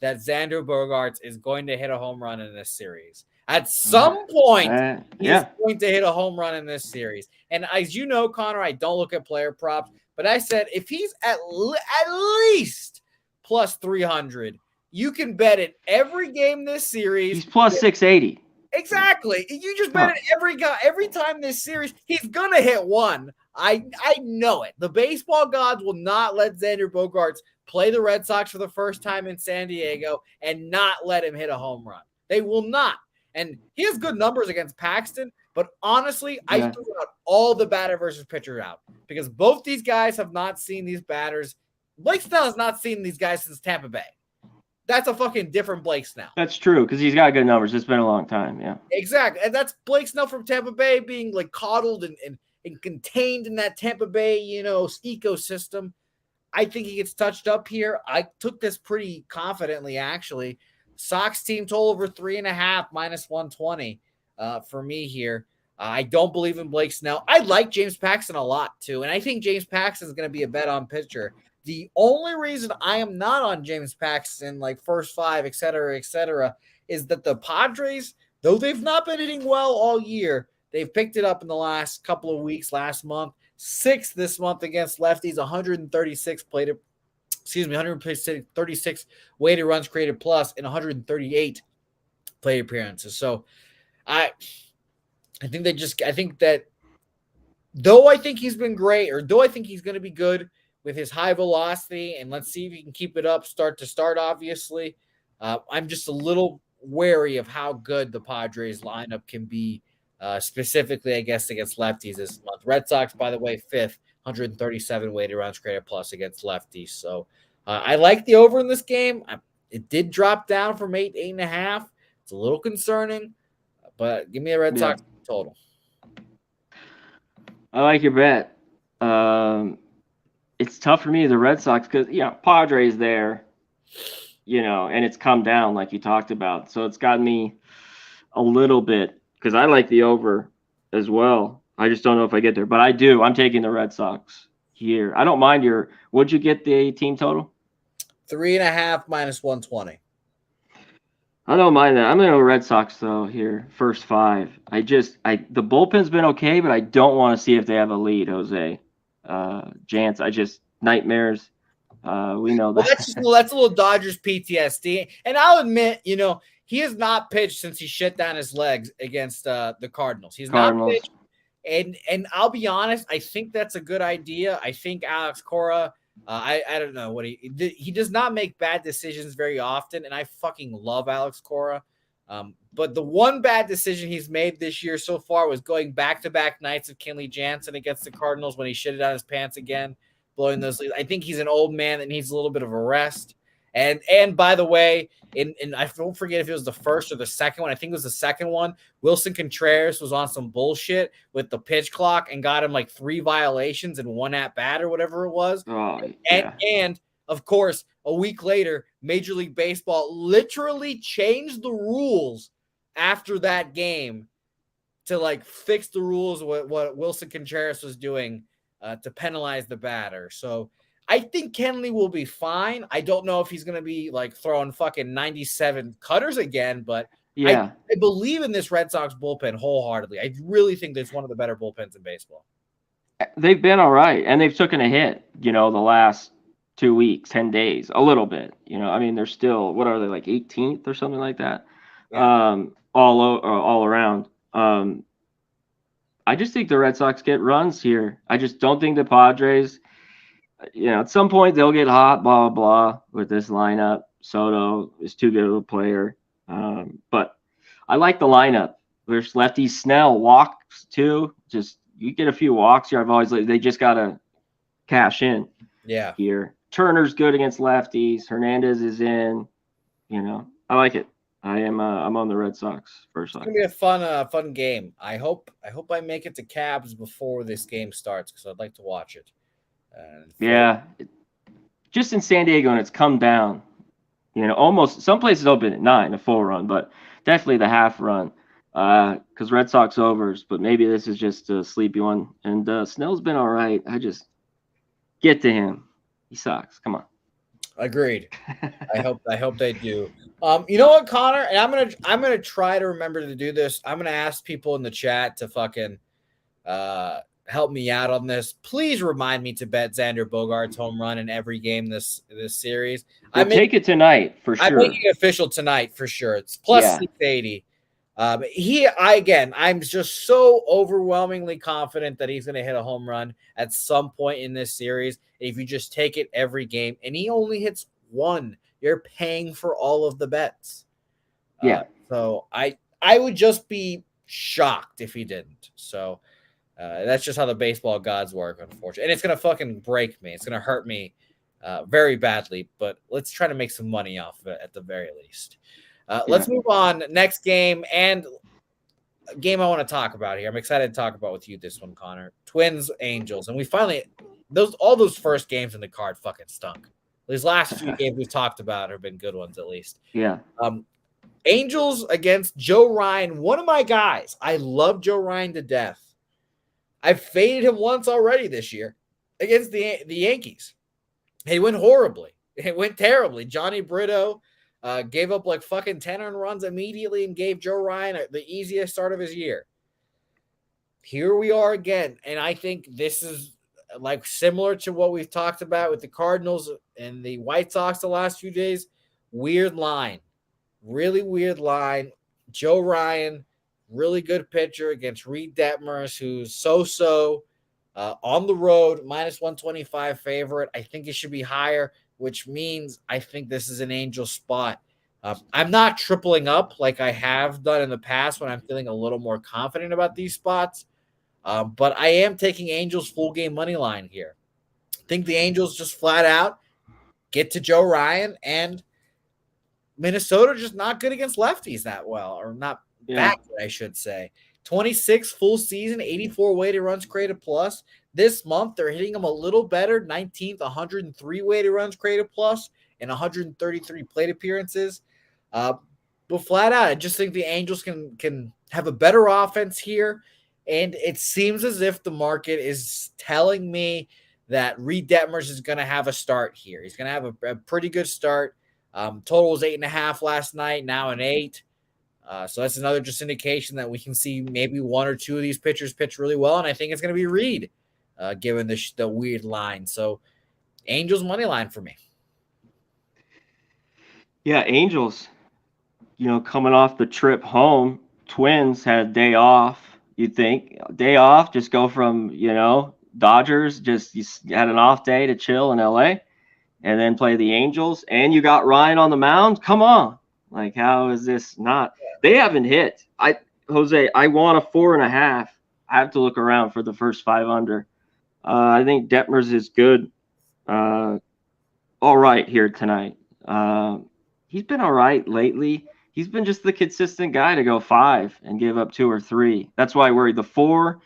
that Xander Bogaerts is going to hit a home run in this series. At some point, he's going to hit a home run in this series. And as you know, Connor, I don't look at player props, but I said if he's at least plus 300, you can bet it every game this series. He's plus 680. Exactly. You just bet it every time this series. He's gonna hit one. I know it. The baseball gods will not let Xander Bogaerts play the Red Sox for the first time in San Diego and not let him hit a home run. They will not. And he has good numbers against Paxton, but honestly, I threw out all the batter versus pitcher out because both these guys have not seen these batters. Blake Snell has not seen these guys since Tampa Bay. That's a fucking different Blake Snell. That's true because he's got good numbers. It's been a long time, yeah. Exactly. And that's Blake Snell from Tampa Bay being like coddled and contained in that Tampa Bay, ecosystem. I think he gets touched up here. I took this pretty confidently, actually. Sox team total over 3.5 minus 120 for me here. I don't believe in Blake Snell. I like James Paxton a lot too, and I think James Paxton is going to be a bet on pitcher. The only reason I am not on James Paxton, like first 5, et cetera, is that the Padres, though they've not been hitting well all year, they've picked it up in the last couple of weeks, last month. 6th this month against lefties, 136 weighted runs created plus and 138 plate appearances. So I think that though I think he's been great, or though I think he's going to be good with his high velocity, and let's see if he can keep it up start to start, obviously, I'm just a little wary of how good the Padres lineup can be, specifically, I guess, against lefties this month. Red Sox, by the way, 5th, 137 weighted runs created plus against lefties. So I like the over in this game. It did drop down from 8.5. It's a little concerning, but give me a Red Sox total. I like your bet. It's tough for me, the Red Sox, because, Padres there, and it's come down like you talked about. So it's got me a little bit, because I like the over as well. I just don't know if I get there, but I do. I'm taking the Red Sox here. I don't mind your. Would you get the team total? 3.5 minus 120. I don't mind that. I'm gonna go Red Sox though here. First five. The bullpen's been okay, but I don't want to see if they have a lead, Jose. Jance, I just nightmares. We know Well, that. that's a little Dodgers PTSD. And I'll admit, he has not pitched since he shut down his legs against the Cardinals. He's not Cardinals. pitched. And I'll be honest, I think that's a good idea. I think Alex Cora, I don't know what he does not make bad decisions very often, and I fucking love Alex Cora. But the one bad decision he's made this year so far was going back-to-back nights of Kenley Jansen against the Cardinals when he shitted out his pants again, blowing those leads. I think he's an old man that needs a little bit of a rest. And by the way, and I don't forget if it was the first or the second one. I think it was the second one. Wilson Contreras was on some bullshit with the pitch clock and got him like 3 violations and 1 at bat or whatever it was. Oh, yeah. And of course, a week later, Major League Baseball literally changed the rules after that game to like fix the rules what Wilson Contreras was doing to penalize the batter. So I think Kenley will be fine. I don't know if he's going to be like throwing fucking 97 cutters again, but Yeah. I believe in this Red Sox bullpen wholeheartedly. I really think it's one of the better bullpens in baseball. They've been all right, and they've taken a hit, the last 2 weeks, 10 days, a little bit. I mean, they're still, what are they, like 18th or something like that? Yeah. All around. I just think the Red Sox get runs here. I just don't think the Padres, at some point they'll get hot, blah, blah, blah, with this lineup. Soto is too good of a player. But I like the lineup. There's lefty Snell, walks too. Just, you get a few walks here. They just got to cash in. Yeah. Here. Turner's good against lefties. Hernandez is in. I like it. I'm on the Red Sox first. It's gonna be a fun game. I hope I make it to Cabs before this game starts because I'd like to watch it. Yeah, just in San Diego, and it's come down. Almost some places open at 9, a full run, but definitely the half run. Because Red Sox overs, but maybe this is just a sleepy one. And Snell's been all right. I just get to him. He sucks. Come on. Agreed. I hope they do. You know what, Connor? And I'm gonna try to remember to do this. I'm gonna ask people in the chat to fucking help me out on this. Please remind me to bet Xander Bogaerts home run in every game this series. I take it tonight for sure. I'm making it official tonight for sure. It's plus 680. I'm just so overwhelmingly confident that he's going to hit a home run at some point in this series. If you just take it every game and he only hits 1, you're paying for all of the bets. So I would just be shocked if he didn't. So that's just how the baseball gods work, unfortunately. And it's going to fucking break me. It's going to hurt me very badly, but let's try to make some money off of it at the very least. Let's move on. Next game and a game I want to talk about here. I'm excited to talk about with you this one, Connor. Twins, Angels. And we finally all those first games in the card fucking stunk. These last few games we've talked about have been good ones at least. Yeah. Angels against Joe Ryan, one of my guys. I love Joe Ryan to death. I've faded him once already this year against the Yankees. He went horribly. It went terribly. Johnny Brito gave up like fucking 10 earned runs immediately and gave Joe Ryan the easiest start of his year. Here we are again. And I think this is like similar to what we've talked about with the Cardinals and the White Sox the last few days. Weird line. Really weird line. Joe Ryan, really good pitcher against Reed Detmers, who's so-so on the road, minus 125 favorite. I think it should be higher, which means I think this is an Angel spot. I'm not tripling up like I have done in the past when I'm feeling a little more confident about these spots, but I am taking Angels full game money line here. I think the Angels just flat out get to Joe Ryan, and Minnesota just not good against lefties that well, or not that good, I should say. 26 full season, 84 weighted runs created plus. This month, they're hitting them a little better, 19th, 103 weighted runs created plus, and 133 plate appearances. But flat out, I just think the Angels can have a better offense here, and it seems as if the market is telling me that Reed Detmers is going to have a start here. He's going to have a pretty good start. Total was 8.5 last night, now an 8. So that's another just indication that we can see maybe one or two of these pitchers pitch really well, and I think it's going to be Reed, given the weird line. So Angels money line for me. Yeah, Angels, coming off the trip home, Twins had a day off. You'd think day off, just go from Dodgers, just you had an off day to chill in LA, and then play the Angels, and you got Ryan on the mound. Come on, like how is this not? They haven't hit. Jose, I want a 4.5. I have to look around for the first 5 under. I think Detmers is good. All right here tonight. He's been all right lately. He's been just the consistent guy to go 5 and give up 2 or 3. That's why I worry. The 4,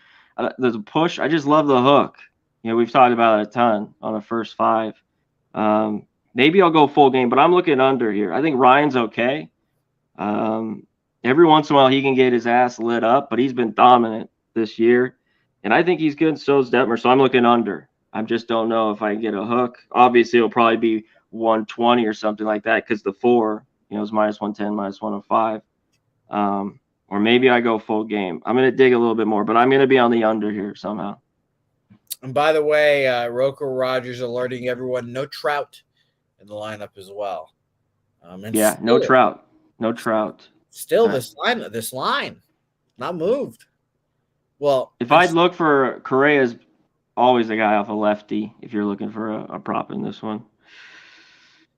there's a push. I just love the hook. We've talked about it a ton on the first 5. Maybe I'll go full game, but I'm looking under here. I think Ryan's okay. Every once in a while he can get his ass lit up, but he's been dominant this year. And I think he's good, so is Detmer. So I'm looking under. I just don't know if I can get a hook. Obviously, it'll probably be 120 or something like that because the 4, is minus 110, minus 105. Or maybe I go full game. I'm going to dig a little bit more, but I'm going to be on the under here somehow. And by the way, Rocco Rogers alerting everyone, no Trout in the lineup as well. No Trout. No Trout. Still, this line, not moved. Well, if I'd look for Correa's always a guy off a lefty if you're looking for a prop in this one.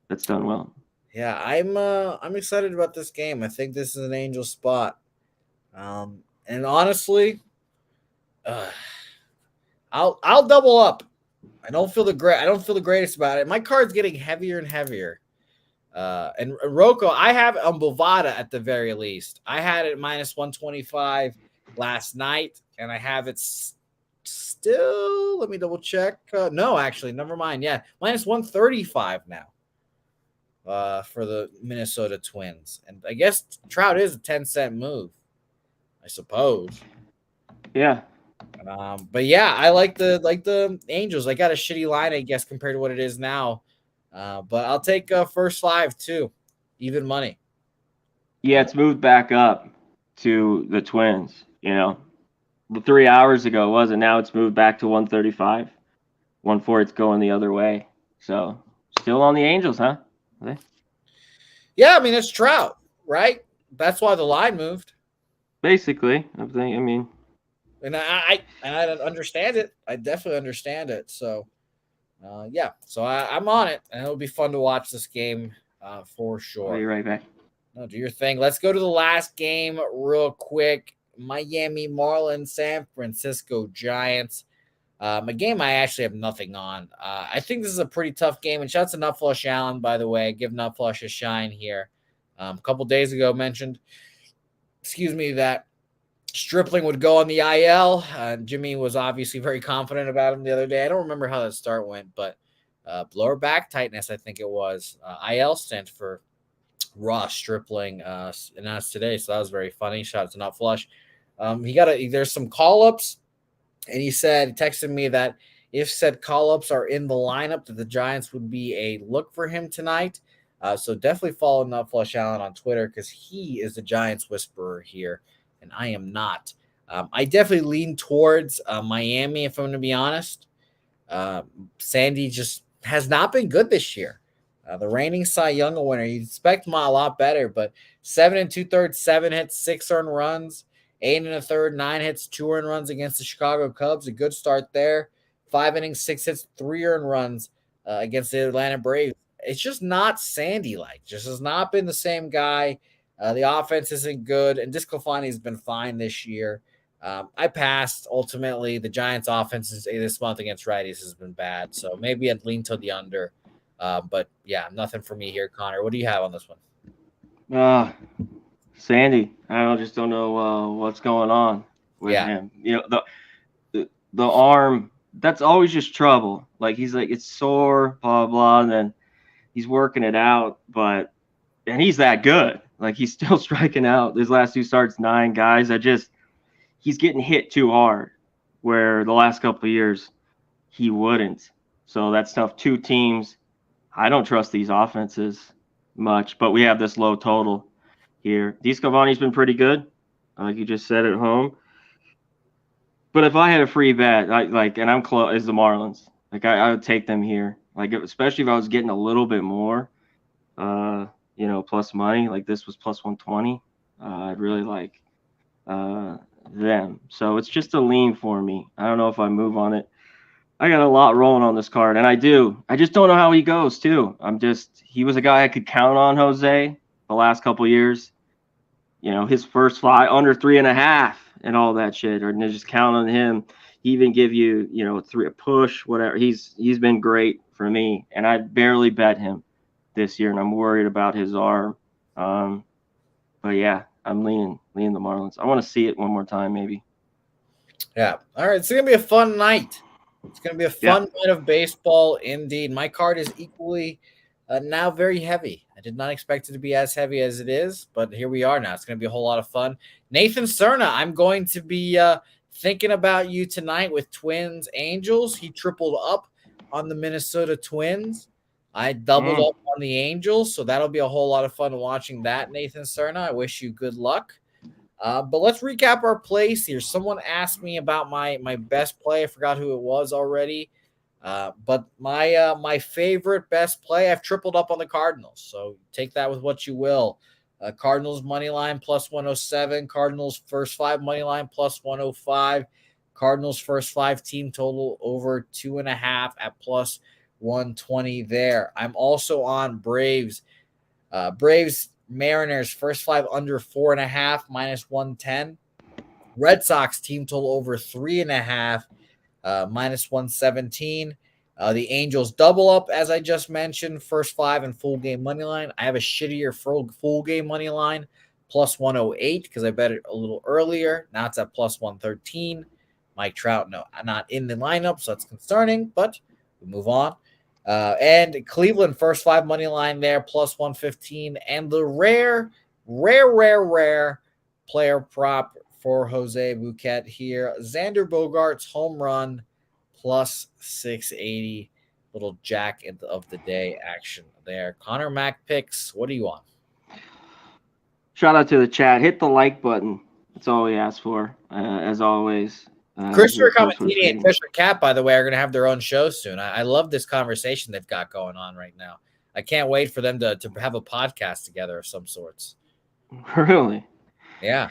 That's done well. Yeah, I'm excited about this game. I think this is an Angel spot. And honestly, I'll double up. I don't feel the greatest about it. My card's getting heavier and heavier. And Rocco, I have Bovada at the very least. I had it minus 125 last night, and I have it still. Let me double check. No, actually, never mind. Yeah, minus 135 now for the Minnesota Twins. And I guess Trout is a 10-cent move, I suppose. Yeah. But yeah, I like the Angels. I got a shitty line, I guess, compared to what it is now. But I'll take first 5 too, even money. Yeah, it's moved back up to the Twins. 3 hours ago it wasn't. Now it's moved back to 135. 1-4, it's going the other way. So still on the Angels, huh? Okay. Yeah, I mean it's Trout, right? That's why the line moved. Basically, I mean, and I understand it. I definitely understand it. So. Yeah, so I'm on it, and it'll be fun to watch this game for sure. I'll be right back. No, do your thing. Let's go to the last game real quick. Miami Marlins, San Francisco Giants. A game I actually have nothing on. I think this is a pretty tough game, and shouts to Nutflush Allen, by the way. Give Nutflush a shine here. A couple days ago mentioned, that Stripling would go on the IL. Jimmy was obviously very confident about him the other day. I don't remember how that start went, but lower back tightness, I think it was. IL stands for Ross Stripling announced today, so that was very funny. Shout out to Not Flush. There's some call-ups, and he texted me that if said call-ups are in the lineup, that the Giants would be a look for him tonight. So definitely follow Not Flush Allen on Twitter because he is the Giants whisperer here. And I am not. I definitely lean towards Miami, if I'm going to be honest. Sandy just has not been good this year. The reigning Cy Young winner, you'd expect him a lot better, but 7 2/3, 7 hits, 6 earned runs, 8 1/3, 9 hits, 2 earned runs against the Chicago Cubs. A good start there. 5 innings, 6 hits, 3 earned runs against the Atlanta Braves. It's just not Sandy-like. Just has not been the same guy. The offense isn't good, and Disclafani has been fine this year. I passed. Ultimately, the Giants' offense this month against righties has been bad, so maybe I'd lean to the under. But, yeah, nothing for me here, Connor. What do you have on this one? Sandy. I just don't know what's going on with him. The arm, that's always just trouble. Like, he's like, it's sore, blah, blah, and then he's working it out, and he's that good. Like, he's still striking out. His last 2 starts, 9 guys. He's getting hit too hard, where the last couple of years he wouldn't. So that's tough. Two teams. I don't trust these offenses much, but we have this low total here. Cavani's been pretty good, like you just said at home. But if I had a free bet, and I'm close, is the Marlins. Like I would take them here. Like especially if I was getting a little bit more, plus money. Like this was plus 120. I'd really like them. So it's just a lean for me. I don't know if I move on it. I got a lot rolling on this card, and I do. I just don't know how he goes too. He was a guy I could count on, Jose, the last couple years. His first fly under 3.5 and all that shit, or just count on him. He even give you, a push, whatever. He's been great for me, and I barely bet him this year, and I'm worried about his arm. But yeah, I'm leaning the Marlins. I want to see it one more time, maybe. Yeah. All right. It's gonna be a fun night. It's going to be a fun night of baseball, indeed. My card is equally now very heavy. I did not expect it to be as heavy as it is, but here we are now. It's going to be a whole lot of fun. Nathan Cerna, I'm going to be thinking about you tonight with Twins Angels. He tripled up on the Minnesota Twins. I doubled up on the Angels, so that'll be a whole lot of fun watching that, Nathan Cerna. I wish you good luck. But let's recap our plays here. Someone asked me about my best play. I forgot who it was already. But my favorite best play, I've tripled up on the Cardinals. So take that with what you will. Cardinals money line plus 107. Cardinals first 5 money line plus 105. Cardinals first 5 team total over 2.5 at plus 120 there. I'm also on Braves. Braves Mariners first 5 under 4.5 minus 110. Red Sox team total over 3.5 minus 117. The Angels double up, as I just mentioned, first 5 and full game money line. I have a shittier full game money line plus 108 because I bet it a little earlier. Now it's at plus 113. Mike Trout, no, not in the lineup, so that's concerning, but we move on. And Cleveland first 5 money line there plus 115, and the rare player prop for Jose Bouquett here, Xander Bogaerts home run plus 680, little jack of the day action there. Connor Mack picks. What do you want? Shout out to the chat. Hit the like button. That's all we ask for, as always. Christopher Camatini and Fisher Cat, by the way, are going to have their own show soon. I love this conversation they've got going on right now. I can't wait for them to have a podcast together of some sorts. Really? Yeah.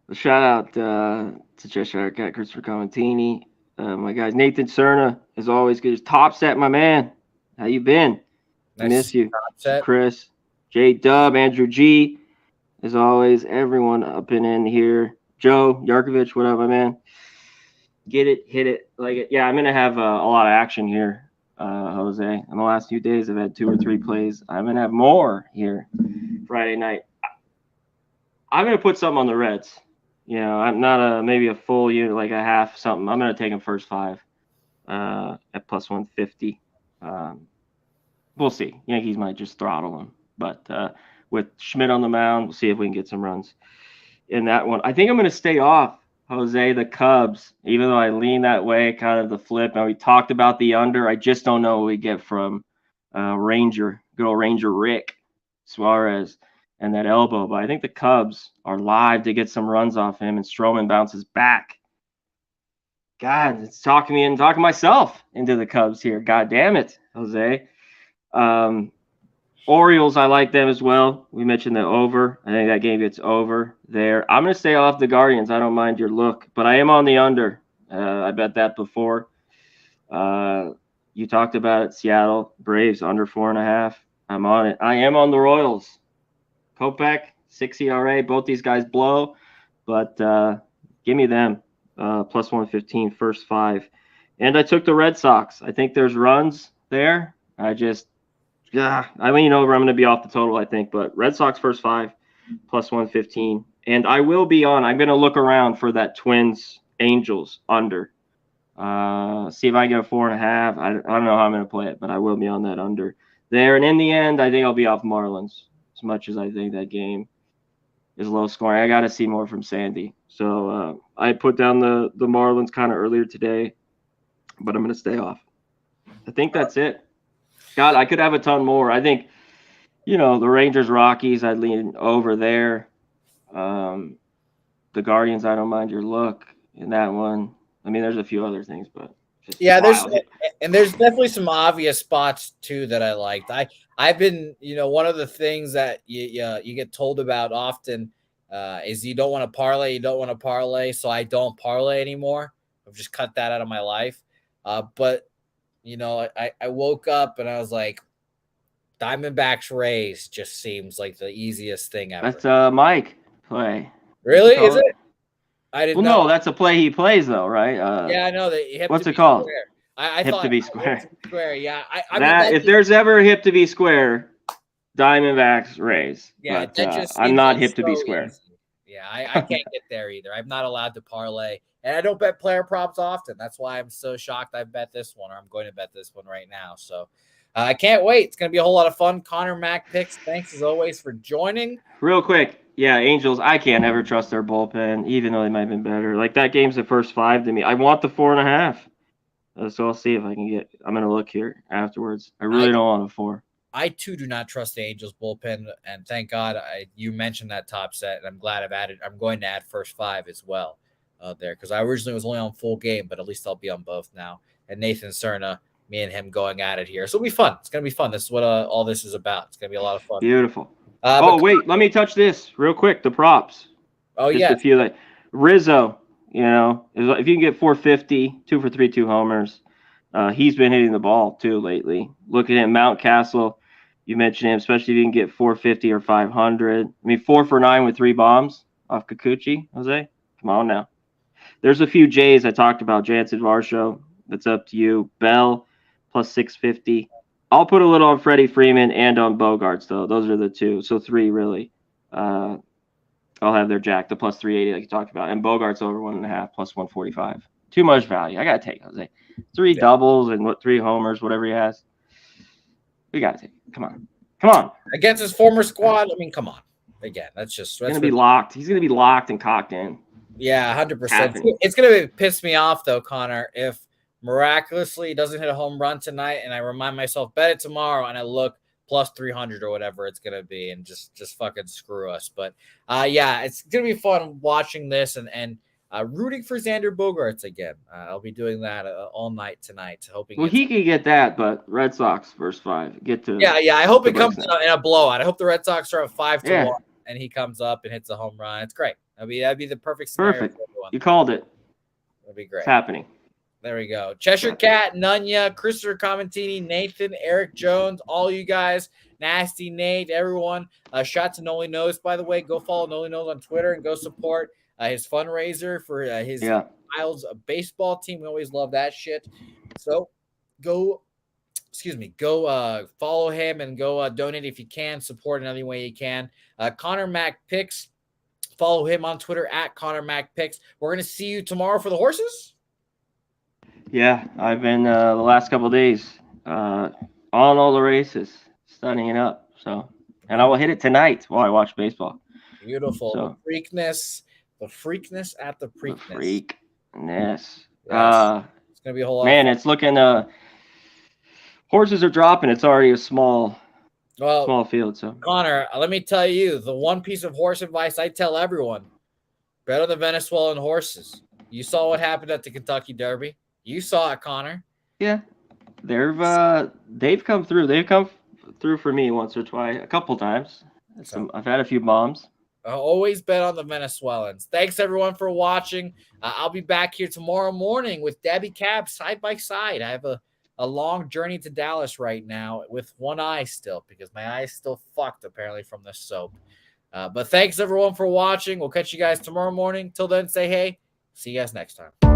Well, shout out to Cheshire Cat, Christopher Camatini. My guys, Nathan Cerna, as always, good. Top set, my man. How you been? Nice. Miss you. Chris, J Dub, Andrew G. As always, everyone up and in here. Joe Yarkovich, what up, my man? Get it, hit it, like it. Yeah, I'm gonna have a lot of action here, Jose. In the last few days, I've had 2 or 3 plays. I'm gonna have more here Friday night. I'm gonna put something on the Reds. I'm not maybe a full unit, like a half something. I'm gonna take them first 5 at plus 150. We'll see. Yankees might just throttle them, but with Schmidt on the mound, we'll see if we can get some runs in that one. I think I'm gonna stay off, Jose, the Cubs, even though I lean that way, kind of the flip. And we talked about the under. I just don't know what we get from good old Ranger Rick Suarez and that elbow. But I think the Cubs are live to get some runs off him, and Stroman bounces back. God, it's talking me and talking myself into the Cubs here. God damn it, Jose. Orioles, I like them as well. We mentioned the over. I think that game gets over there. I'm going to stay off the Guardians. I don't mind your look, but I am on the under. I bet that before. You talked about it, Seattle Braves under 4.5. I'm on it. I am on the Royals. Kopech, 6 ERA. Both these guys blow, but give me them. Plus 115, first 5. And I took the Red Sox. I think there's runs there. I lean over. I'm going to be off the total, I think. But Red Sox first 5, plus 115. And I will be on. I'm going to look around for that Twins Angels under. See if I get a 4.5. I don't know how I'm going to play it, but I will be on that under there. And in the end, I think I'll be off Marlins, as much as I think that game is low scoring. I got to see more from Sandy. So I put down the Marlins kind of earlier today, but I'm going to stay off. I think that's it. God, I could have a ton more. I think, the Rangers, Rockies, I'd lean over there. The Guardians, I don't mind your look in that one. I mean, there's a few other things, but just wild. There's definitely some obvious spots too that I liked. I've been, one of the things that you get told about often is you don't want to parlay, so I don't parlay anymore. I've just cut that out of my life. But I woke up and I was like, Diamondbacks Rays just seems like the easiest thing ever. That's Mike play. Really? Is it? I didn't know. No, that's a play he plays though, right? Yeah, I know that. What's it called? Square. I hip thought to be square. Square, yeah. If there's ever hip to be square, Diamondbacks Rays. Yeah, but I'm not hip to be square. Easy. Yeah, I can't get there either. I'm not allowed to parlay, and I don't bet player props often. That's why I'm so shocked I bet this one, or I'm going to bet this one right now. So I can't wait. It's going to be a whole lot of fun. Connor Mack picks. Thanks as always for joining. Real quick. Yeah, Angels, I can't ever trust their bullpen, even though they might have been better. Like, that game's the first 5 to me. I want the 4.5. So I'll see if I can get – I'm going to look here afterwards. I really don't want a 4. I, too, do not trust the Angels bullpen, and thank God you mentioned that top set, and I'm glad I'm going to add first 5 as well there, because I originally was only on full game, but at least I'll be on both now. And Nathan Cerna, me and him going at it here. So it'll be fun. It's going to be fun. This is what all this is about. It's going to be a lot of fun. Beautiful. Wait, let me touch this real quick. The props. Oh, just yeah. A few like Rizzo, if you can get 450, 2 for 3, 2 homers. He's been hitting the ball too lately. Looking at Mountcastle, you mentioned him, especially if you can get 450 or 500. I mean, 4 for 9 with 3 bombs off Kikuchi, Jose. Come on now. There's a few J's I talked about. Jansen Varsho, that's up to you. Bell, plus 650. I'll put a little on Freddie Freeman and on Bogarts, though. Those are the 2. So 3, really. I'll have their jack, the plus 380 like you talked about. And Bogarts over 1.5, plus 145. Too much value. I got to take Jose. 3 doubles and 3 homers, whatever he has. We got to take it. Come on. Against his former squad, I mean, come on. Again, that's going to be locked. He's going to be locked and cocked in. Yeah, 100%. It's going to piss me off, though, Connor, if miraculously he doesn't hit a home run tonight and I remind myself, bet it tomorrow, and I look plus 300 or whatever it's going to be and just fucking screw us. But, yeah, it's going to be fun watching this and rooting for Xander Bogaerts again. I'll be doing that all night tonight, hoping. Well, he could get that, but Red Sox first 5 get to. Yeah. I hope it comes in a blowout. I hope the Red Sox are up 5-1, and he comes up and hits a home run. It's great. That'd be the perfect scenario. Perfect. You called it. That'd be great. It's happening. There we go. Cheshire Cat, Nunya, Christopher Comentini, Nathan, Eric Jones, all you guys, Nasty Nate, everyone. Shout to Noli Knows, by the way. Go follow Noli Knows on Twitter and go support his fundraiser for his Isles baseball team. We always love that shit. So go follow him and go donate if you can. Support in any way you can. Connor Mack Picks. Follow him on Twitter at Connor Mack Picks. We're going to see you tomorrow for the horses. Yeah, I've been the last couple of days on all the races, studying it up. So, and I will hit it tonight while I watch baseball. Beautiful. So, the freakness at the Preakness. The freakness. Yes. It's gonna be a whole lot. Man, it's looking. Horses are dropping. It's already a small field. So, Connor, let me tell you, the one piece of horse advice I tell everyone: bet on the Venezuelan horses. You saw what happened at the Kentucky Derby. You saw it, Connor. Yeah, they've come through. They've come through for me once or twice, a couple times. I've had a few bombs. Always bet on the Venezuelans. Thanks, everyone, for watching. I'll be back here tomorrow morning with Debbie Cab side by side. I have a long journey to Dallas right now with one eye still because my eye is still fucked, apparently, from the soap. But thanks, everyone, for watching. We'll catch you guys tomorrow morning. Till then, say hey. See you guys next time.